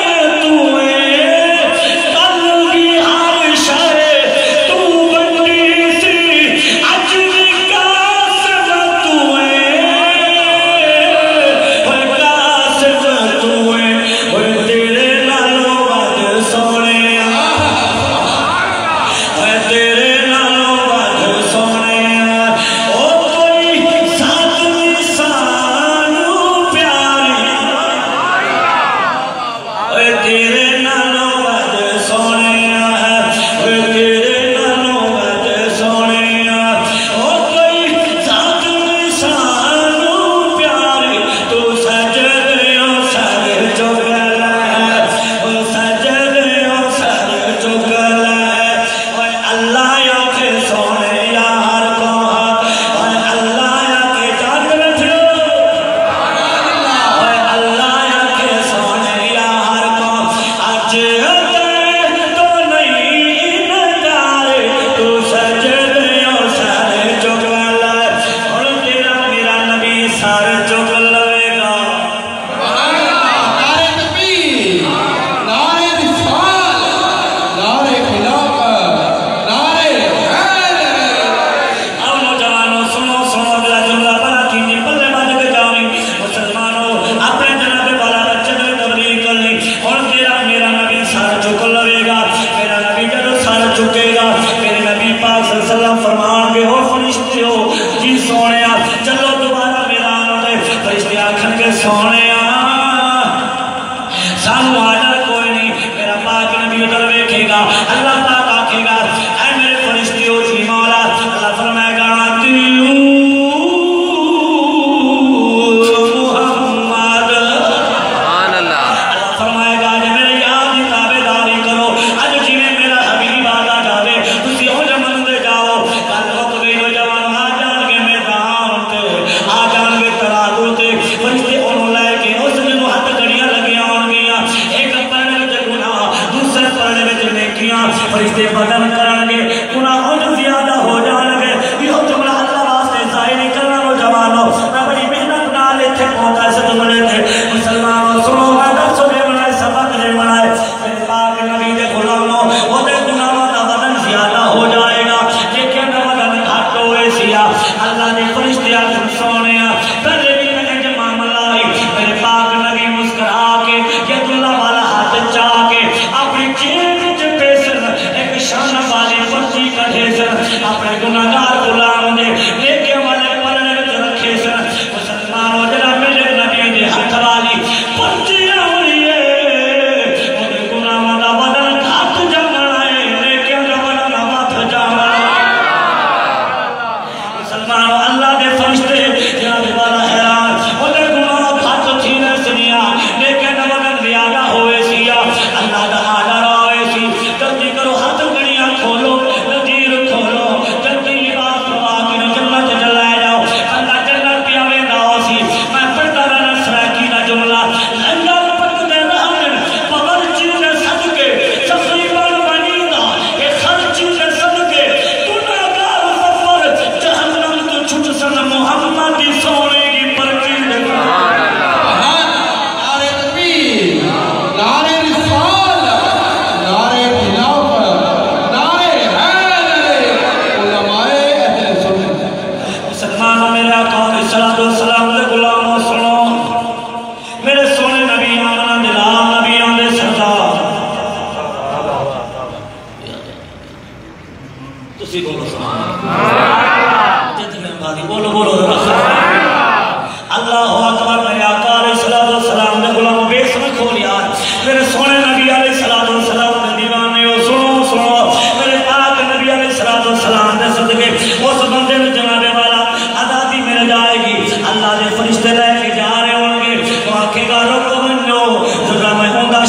آدھا ہوئے سی اللہ دا آدھا ہوئے سی جلدی کرو ہاتھ گڑیاں کھولو نظیر کھولو جلدی لباس پوا کے جنت جلائے جاؤ اللہ جنت پیا میں داؤ سی میں پڑھتا رہنا سراکی نہ جملہ لنگر پکتے رہن پور چیز صدقے سفریبان بنیدہ کہ خر چیز صدقے گناہگار سفر جہنم تو چھٹ سن محمد سونے کی پرچی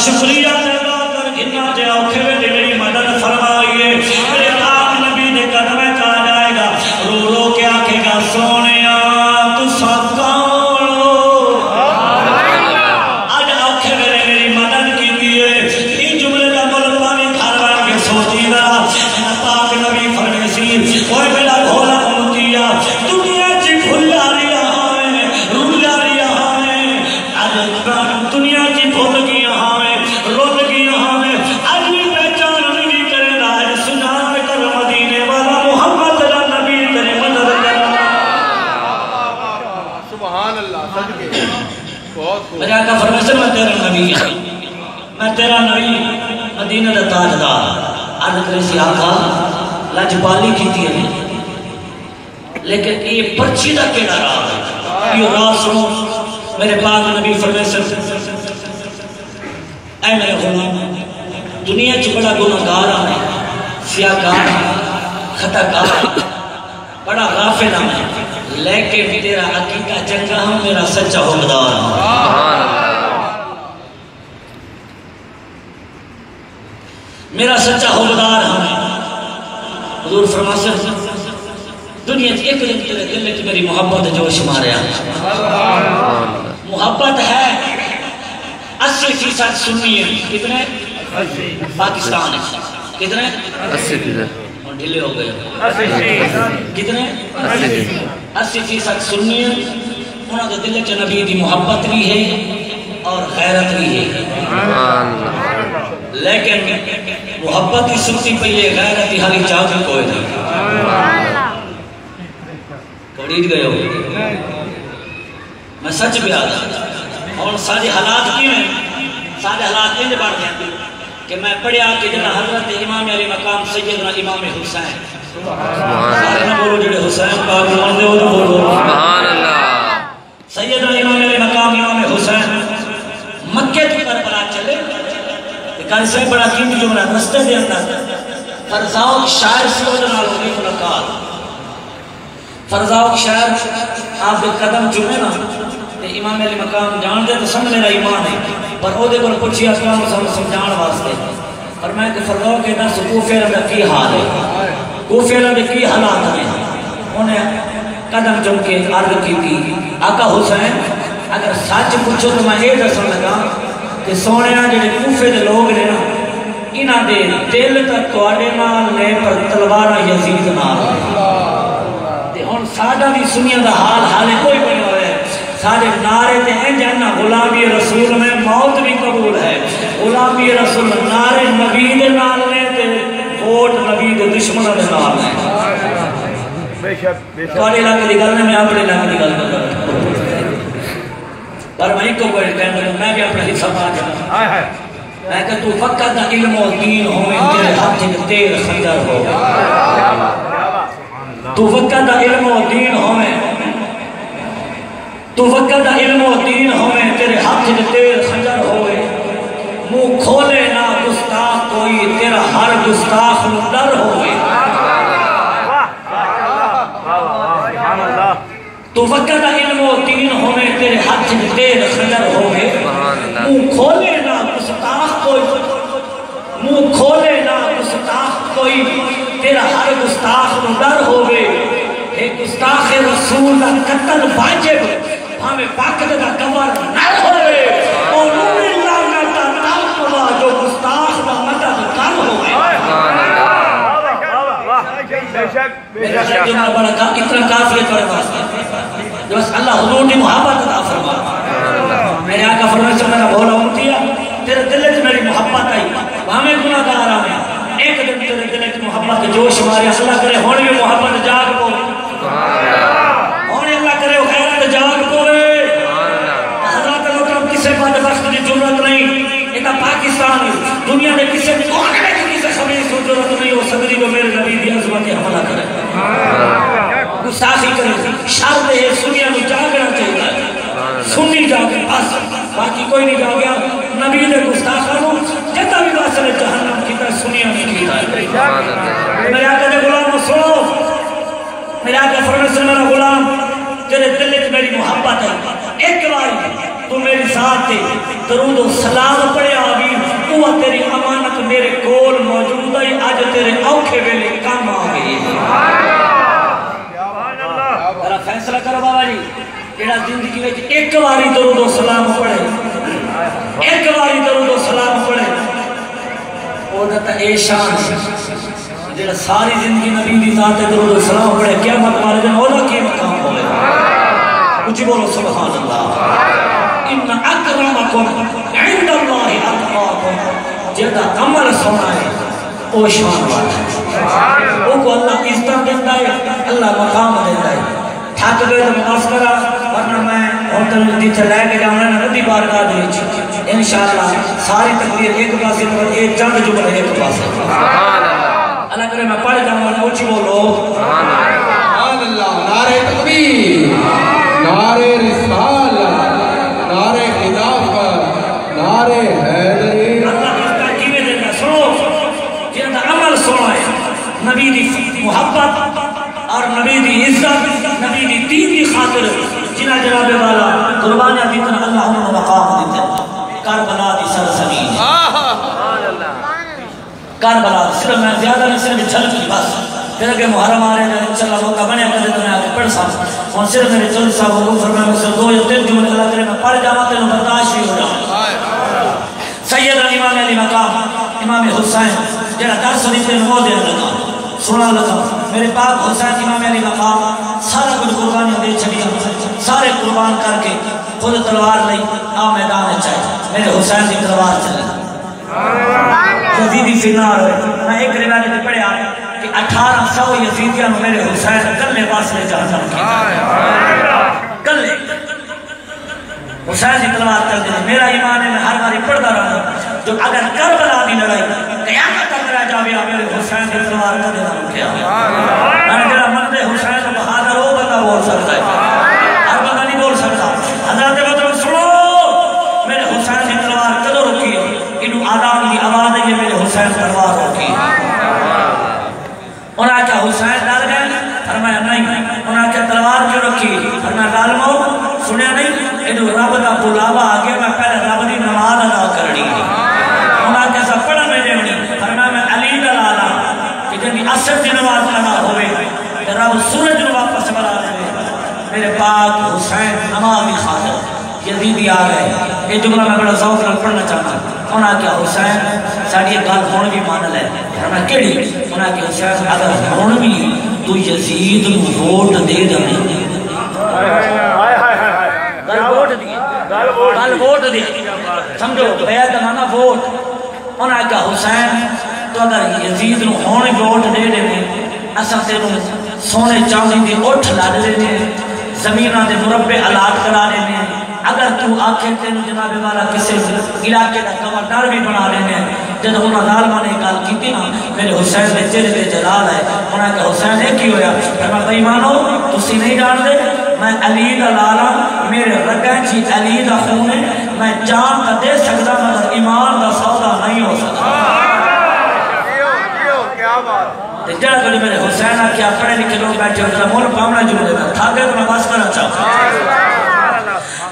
شکریہ ادا کر گھنا جے اوکھے ویلے میری مدد فرمائیے میرے پاک نبی نے قدم چا جائے گا رو رو کے آکھے گا سونیا تو سب کون ہو آج اوکھے ویلے میری مدد کی دیئے یہ جملے کا ملکہ میں گھر بن کے سوچی گا پاک نبی فرمے سی کوئی بلا گھولا امتیا دنیا جی بھلا ریا ہمیں رولا ریا ہمیں آج دنیا جی بھول گیا میرے آقا فرمیسے میں تیرا نبی میں تیرا نبی مدینہ دا تاجدار عرض کرے سی آقا لجبالی کی تھی لیکن یہ پرچی دا کیڑا راہ ہے یہ راہ سنو میرے پاک نبی فرمیسے اے میرے غلام دنیا چی بڑا گناہگار آنے سیاہگار خطاگار بڑا غافل آنے لیکن تیرا عقیدہ چنگا ہم میرا سچا حکمدار میرا سچا حکمدار ہم حضور فرماتے ہیں دنیا ایک دن تیرے دل کی میری محبت جوش ماریا محبت ہے 80% سنی ہے کتنے پاکستان ہے کتنے 80% ڈھلے ہو گئے کتنے 80% سنی ہیں انہوں نے دل کے نبی دی محبت بھی ہے اور غیرت بھی ہے لیکن محبت ہی سنتی پہ یہ غیرت ہی ہری چاہتی کوئی نہیں کوڑیت گئے ہو میں سچ بھی آدھا اور سارے حالات کی میں سارے حالات انج بڑھ گئے کہ میں پڑھیا کہ جنہ حضرت امام علی مقام سیدنا امام حسین سارے نہ بولو جڑے حسین کا مان دے ہو تو بولو سبحان اللہ سیدنا امام علی مقام امام حسین مکہ کی کربلا چلے کل سے بڑا قیمتی جملہ رستے دے اندر فرزاؤ شاعر سے ہو جنال ہوگی ملاقات فرزاؤ شاعر آپ قدم چمے نا امام علی مقام جان دے تو سن میرا ایمان ہے پر او دے پر پوچھی اسلام سمجھان واسطے اور میں کہ فرزاؤ کے دس کوفے رہا کی حال ہے کوفے رہا کی حالات ہیں انہیں قدم چم کے عرض کی تھی آقا حسین اگر سچ پوچھو تو میں یہ دسن لگا کہ سونے جڑے کوفے دے لوگ نے انہاں دے دل تک تواڈے نال نے پر تلوار یزید نال تے ہن ساڈا بھی سنیا دا حال کوئی بنیا ہوا ہے سارے نعرے تے ہیں جانا غلامی رسول میں موت بھی قبول ہے غلامی رسول نعرے نبی دے نال نے تے ووٹ نبی دے دشمنوں دے نال نے تواڈے علاقے دی گل میں اپنے علاقے دی گل کر پر میں کو کوئی کہنا میں بھی اپنا حصہ پا جانا میں کہ تو فقط دا علم و دین ہوئے تیرے ہاتھ میں تیر خنجر ہو تو فقط دا علم و دین ہوئے تو فقط دا علم و دین ہوئے تیرے ہاتھ میں تیر خنجر ہوئے منہ کھولے نہ گستاخ کوئی تیرا ہر گستاخ ڈر ہوئے تو وقت علم و دین ہوئے تیرے ہاتھ میں تیر خنجر ہوئے منہ کھولے نہ منہ کھولے نہ گستاخ کوئی تیرا ہر گستاخ نو ڈر ہوئے ایک گستاخ رسول دا قتل واجب ہمیں باقی دا کور نہ ہوئے قولون اللہ نتا تاکوا جو گستاخ دا مدد کر ہوئے جناب بڑا اتنا کافی ہے واسطے بس اللہ حضور کی محبت عطا فرما میرے آقا فرمائے سے میرا بھولا امتیا تیرے دل سے میری محبت آئی ہمیں گناہ گار آئے ایک دن تیرے دل سے محبت جوش مارے اللہ کرے ہونے میں محبت جاگ کو ہونے اللہ کرے خیرات جاگ کو حضرات محترم کسے بات بخت کی ضرورت نہیں یہ پاکستان دنیا میں کسے کونے میں کسے خبری کی ضرورت نہیں ہو سکتی وہ میرے نبی دی عظمت حملہ کرے گستاخی کرے شرط ہے سنیا میں جاگنا چاہیے سنی جاگے بس باقی کوئی نہیں جاگیا نبی نے گستاخانوں جتا بھی واسل جہنم کی طرح سنیا نہیں کیتا ہے میرے آقا دے غلام سنو میرے آقا فرمائے سے میرا غلام تیرے دل سے میری محبت ہے ایک بار تو میری ساتھ تھے درود و سلام پڑے آگی وہ تیری امانت میرے کول موجود ہے آج تیرے اوکھے ویلے کام آگئی ذرا فیصلہ کرو بابا جی جیڑا زندگی میں ایک باری درود و سلام پڑھے ایک باری درود و سلام پڑھے وہ دتا اے شان جیڑا ساری زندگی نبی دی ذات درود و سلام پڑھے قیامت والے دن اولا کی مقام ہوئے کچھ بولو سبحان اللہ ان اکرمکم عند اللہ اتقاکم جیڑا عمل سونا ہے وہ شان والا ہے وہ کو اللہ عزت دیتا ہے اللہ مقام دیتا ہے تھک گئے تو مقاس کرا ورنہ میں ہوتل دیچے لے کے جاؤں نے ندی بارگاہ دیچ انشاءاللہ ساری تقریر ایک پاسے پر ایک چند جملے ایک پاسے اللہ کرے میں پڑھ جاؤں نے اچھی بولو سبحان اللہ نعرہ تکبیر نعرہ رسالت نعرہ خلافت نعرہ حیدری اللہ کی تحقیمیں دیتا سنو جنہاں عمل سنو ہے نبی دی محبت اور نبی دی عزت نبی دی دین دی خاطر جنہ جناب والا قربانیاں دیتنا اللہ انہوں مقام دیتے کربلا دی سرزمین کربلا صرف میں زیادہ نہیں صرف جھل کی بس پھر اگر محرم آ رہے ہیں انشاءاللہ موقع بنے کرے تو میں آگے پڑھ سکتا اور صرف میرے چل صاحب حضور فرمائے میں سے 2 یا 3 جملے اللہ کرے میں پڑھ جاؤں تینوں برداشت بھی ہو جاؤں سید امام علی مقام امام حسین جنہ درس دیتے ہیں وہ دے لگا سنا لگا میرے پاک حسین امام علی مقام سارا کچھ قربانیاں دے چھڑیا سارے قربان کر کے خود تلوار لئی آ میدان چاہے میرے حسین کی تلوار چلے یزیدی فنار ہوئے میں ایک روایت میں پڑھے آئے کہ 1800 یزیدیاں میرے حسین کلے پاس لے جہنم کی کلے حسین کی تلوار چل دے میرا ایمان ہے میں ہر باری پڑھتا رہا جو اگر کربلا دی لڑائی قیامت تک رہ جاویا میرے حسین کی تلوار کا دینا رکھیا میں جڑا مرد حسین بہادر ہو بندہ بول سکتا ہے ہر بندہ نہیں بول سکتا حضرت مطلب سنو میرے حسین کی تلوار کدو رکھی ہے انہوں آدم کی آواز ہے یہ میرے حسین تلوار رکھی انہاں کیا حسین ڈال گئے فرمایا نہیں انہاں کیا تلوار کیوں رکھی فرمایا ڈال مو سنیا نہیں انہوں رب کا بلاوا آگے میں پہلے رب دی نماز ادا کرنی انہاں کیسا پڑھا میں دیونی فرمایا میں علی دلالا کہ جنہی اثر دی نماز ادا ہوئے کہ رب سورج نو واپس بلا دے میرے پاک حسین نماز دی خاطر یزیدی آ گئے یہ جملہ میں بڑا ذوق نال پڑھنا چاہتا انہاں کیا حسین ساڑی گل ہون بھی مان لے فرمایا کیڑی انہاں کیا حسین اگر ہون بھی تو یزید نو ووٹ دے دے گل ووٹ دی سمجھو بیعت مانا ووٹ انہاں کہا حسین تو اگر یزید نو ہون ووٹ دے دے اساں تینوں سونے چاندی دی اٹھ لا دے دے زمیناں دے مربع آلات کرا دے دے اگر تو آنکھیں تینوں جناب والا کسی علاقے دا گورنر بھی بنا لینے جب انہاں ظالماں نے گل کیتی نا میرے حسین دے چہرے تے جلال ہے انہاں کہا حسین نے کی ہویا فرمایا بھائی مانو تسی نہیں جان دے میں علی دا لالا میرے رگیں چی علی دا خون ہے میں جان کا دے سکتا مگر ایمان دا سودا نہیں ہو سکتا جڑا کلی میرے حسین کیا پڑھے لکھے لوگ بیٹھے ہوتا مول پامنا جملے میں تھا گئے تو میں باس کرنا چاہتا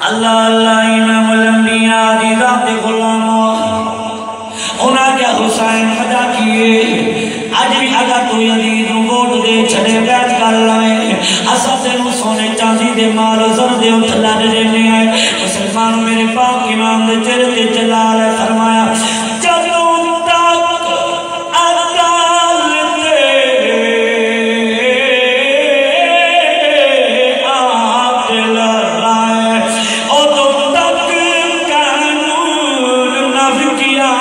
اللہ اللہ امام الانبیاء دی ذات غلام انہاں کیا حسین دے مال زر دے اٹھلا دے دینے آئے مسلمانوں میرے پاک امام دے چرتے جلال ہے فرمایا جدوں تک عدالت عادل رائے ادوں تک قانون نافذ کیا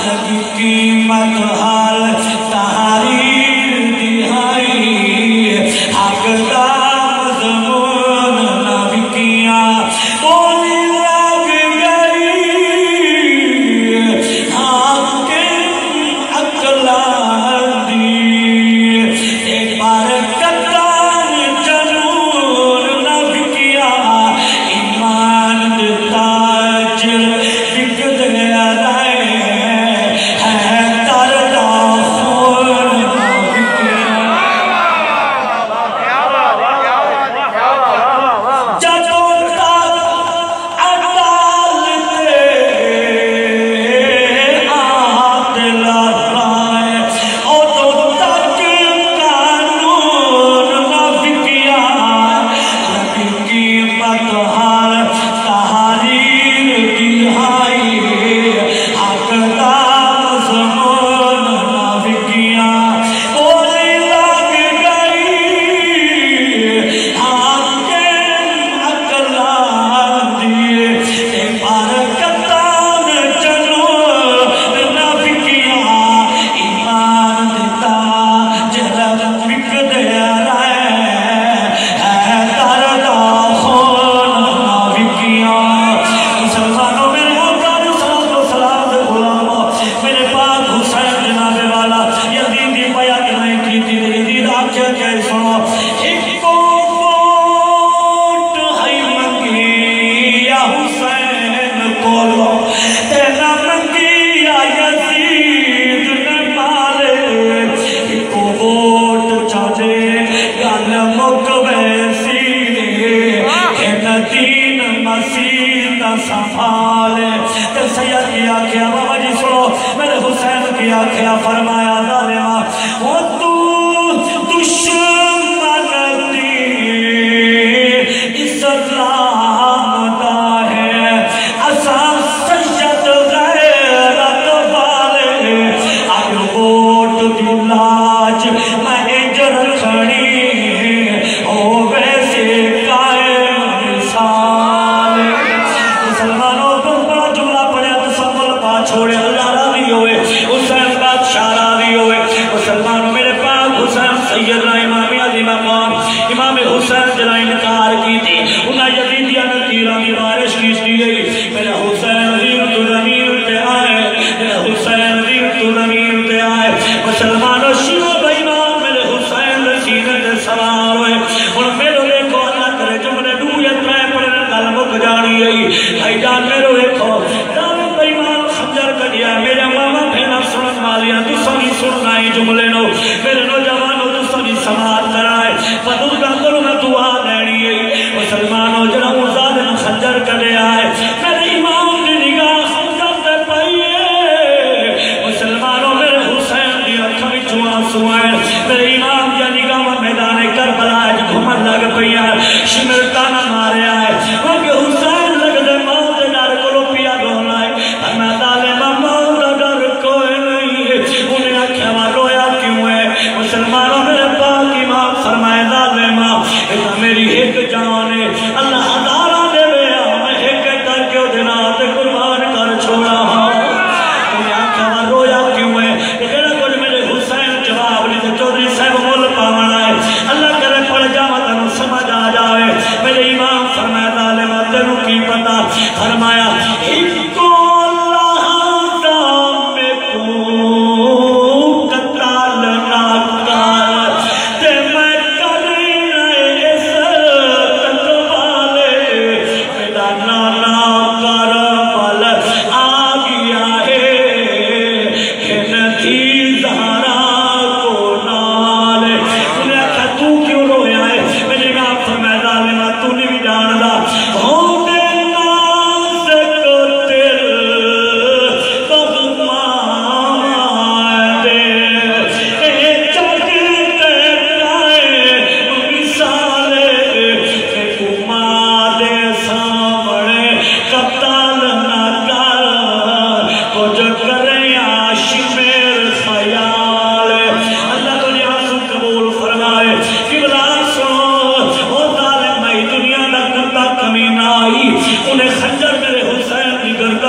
لگی قیمت حال تحریر دہائی حق دا مضمون نافذ کیا بولی لگ گئی حاکم اقلال دی ایک بار قطار جنون نافذ کیا ایمان دیتا جل بک دیا رائے ہے درد خون نافذ کیا جدوں تک عدالت عادل رائے ادوں تک قانون نافذ کیا لگی قیمت حال تحریر دہائی حق دا مضمون نافذ کیا بولی لگ گئی حاکم اقلال دی ایک بار قطار جنون نافذ کیا ایمان دیتا جلب بک دیا رائے ہے درد خون نافذ کیا مسلمانوں میرے آقا علیہ الصلوۃ والسلام دے غلاموں میرے پاک حسین جناب والا یزیدی بیعت نہیں کی تھی یزید آنکھیں کہ سنو ایک کو ووٹ ہے منگی یا حسین کولو تینا منگی یا یزید نے مالے ایک کو ووٹ چاہے گل مک ویسی کہ دین مسیح دا سنبھالے تے سید کی آنکھیں بابا جی سنو میرے حسین کی آنکھیں فرمایا ظالمہ وہ تو دشمن دی اسلام دا ہے اساں سید غیرت والے اگ ووٹ دی لاج میں انج رکھنی او ویسے قائم مثال مسلمانوں بہت بڑا جملہ پڑھیا تسمل پا چھوڑے اللہ راضی ہوئے حسین بادشاہ راضی ہوئے مسلمانوں میرے پاس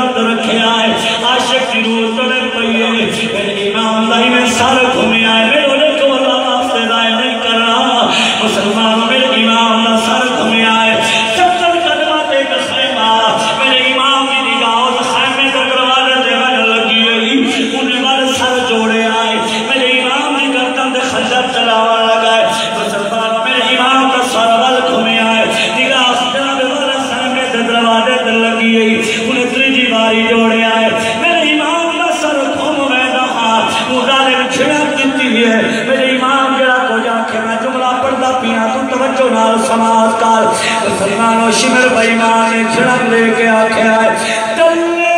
درد رکھے آئے عاشق کی روح تڑے پئیے میرے امام دائی میں سر گھومے آئے میرے انہیں کو اللہ واسطے دائے نہیں کر رہا مسلمانوں میرے امام دا سر گھومے آئے 70 قدمات ایک خیمہ میرے امام کی نگاہ اس خیمے کا دروازے دے گھر لگی ہوئی انہیں والے سر جوڑے آئے میرے امام کی گردن دے خنجر چلاوا لگائے مسلمانوں میرے امام کا سر ول گھومے آئے نگاہ جناب والے خیمے دے دروازے دے لگی ہوئی انہیں تریجی باری جوڑے آئے میرے امام کا سر گھوم میں رہا مدالے میں چھڑا کیتی ہے میرے امام جڑا کو جا کے میں جملہ پڑھتا پیا تو توجہ نال سماعت کر مسلمانوں شمر بےمان نے چھڑا لے کے آکھے آئے تلے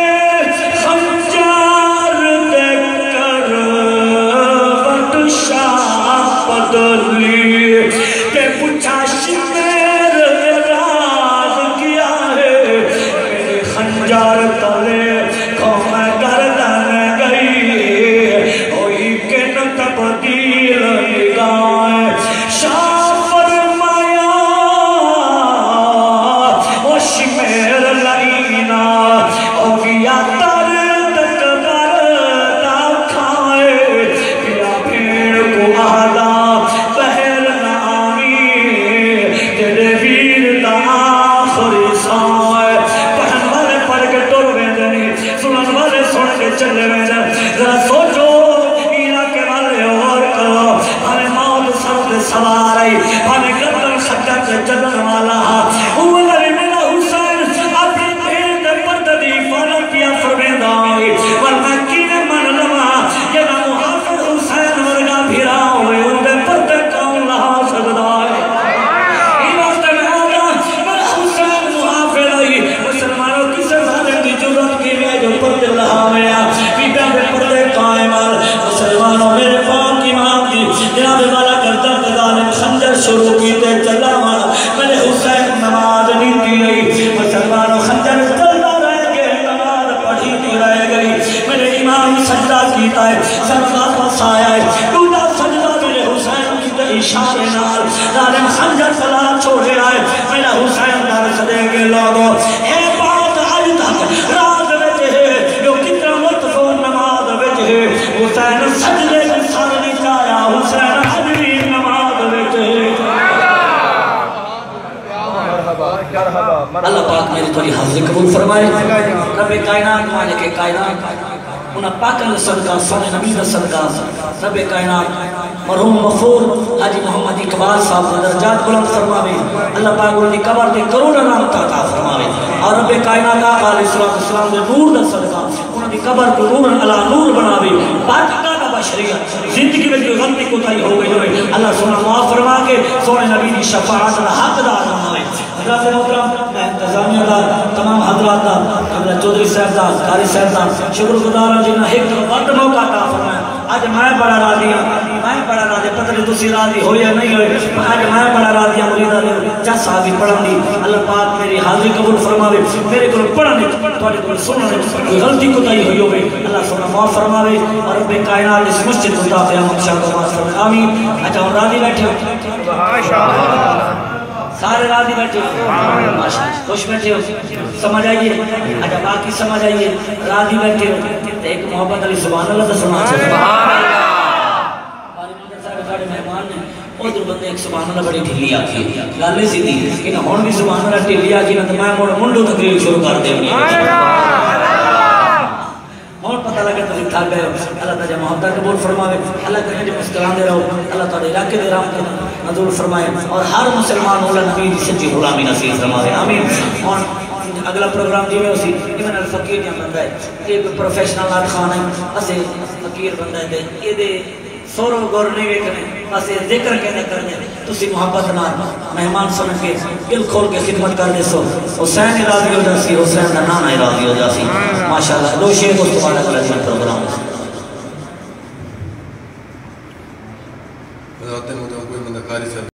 خنجر دے کر بٹ شاہ بدلی تے پوچھا شمر راز کیا ہے میرے خنجر تلے قوم گردن گئی ہوئی کہ نہ تبدیل نگاہ شاہ فرمایا وہ شمیر لائنا ہو گیا درد کبردا کھائے پیا بھیڑ کو آدھا بہر نامی تیرے ویر دا آخری سائے پہن والے پڑھ کے ٹور میں دنی سنن والے سن کے چلے میں دنی ذرا سوچو علاقے والے اور کرو ہمیں موت سر سوار آئی ہمیں گردن خطہ کے چلن والا وہ نبی میرا حسین اپنی بھیڑ دے پردی فارم کیا فرمیدہ آئی ورنہ کینے من لما یہ نہ محافظ حسین ورگا بھیرا ہوئے ان دے پردے کون لہا سکتا ہے یہ وقت میں آگا میرا حسین محافظ آئی مسلمانوں کسے ظالم کی جرات کی میں جو پردے لہا ہوئے پیٹا دے پردے قائم مسلمانوں میرے پاک امام دی جناب والا گردن دے ظالم خنجر شروع کی تے چلا مانا میرے حسین نماز نہیں دی گئی مسلمانوں خنجر چلتا رہ گئے نماز پڑھی دی رہ گئی میرے امام سجدہ کیتا ہے سجدہ پسایا ہے دودا سجدہ میرے حسین کی تے اشارے نال ظالم خنجر چلا چھوڑے آئے میرا حسین دار سدے گے لوگوں اے بات آج تک راز وچ ہے جو کتنا متفور نماز وچ ہے حسین سجدے کی سر نہیں چایا حسین حضری نماز وچ ہے اللہ پاک میری توری حاضر قبول فرمائے رب کائنات مالک کائنات انہا پاکن صدقہ سونے نبی دا صدقہ رب کائنات مرحوم مغفور حاجی محمد اقبال صاحب دا درجات بلند فرماوے اللہ پاک انہی قبر دے کروڑا نام عطا فرماوے اور رب کائنات آقا علیہ السلام دے نور دا صدقہ انہی قبر کو نور علا نور بناوے پاکہ دا بشریت زندگی میں جو غلطی کوتاہی ہو گئی ہوئے اللہ سونا معاف فرما کے سونے نبی دی شفاعت دا حق دا فرماوے حضرات محترم میں انتظامیہ دا تمام حضرات دا قبلہ چودری صاحب دا قاری صاحب دا شکر گزارا جنہا ایک وقت موقع عطا فرمایا آج میں بڑا راضی ہوں میں بڑا راضی پتہ نہیں تسی راضی ہو یا نہیں ہوئے آج میں بڑا راضی ہوں مریدہ دے چاہ صحابی پڑھن دی اللہ پاک میری حاضری قبول فرماوے میرے کو پڑھن دی توڑے کو سننے کوئی غلطی کو تائی ہوئی ہوئے اللہ سننا معاف فرماوے اور رب کائنات اس مسجد کو تا قیامت شاہ کو معاف فرماوے آمین اچھا ہم راضی بیٹھے ہو سارے راضی بیٹھے ہو خوش بیٹھے ہو سمجھ آئیے اچھا باقی سمجھ آئیے راضی بیٹھے ہو ایک محبت علی سبحان اللہ دا سنا چھے سبحان اللہ باری مندر صاحب ساڑے مہمان نے ادھر بندے ایک سبحان اللہ بڑی ڈھلی آتی ہے گالے سی دی کہ نہ ہون بھی سبحان اللہ ڈھلی آتی ہے تو میں موڑا منڈو تقریر شروع کر دیں گے اور پتہ لگے تو لکھا گئے اللہ تعالی محبت قبول فرمائے اللہ تعالی جو مسکران دے رہو اللہ تعالی علاقے دے رہو نزول فرمائے اور ہر مسلمان اولا نبی دی سچی غلامی نصیب فرمائے آمین اور اگلا پروگرام جو ہے اسی ایمن الفقیر جہاں بندہ ہے ایک پروفیشنل نات خان ہے اسے فقیر بندہ ہے یہ دے سورو گور نہیں ویکنے بس یہ ذکر کہنے کرنے تسی محبت نال مہمان سن کے دل کھول کے خدمت کر دے سو حسین راضی ہو جاسی حسین کا نانا راضی ہو جاسی ماشاءاللہ دو شیخ اس کو بعد اگلا پروگرام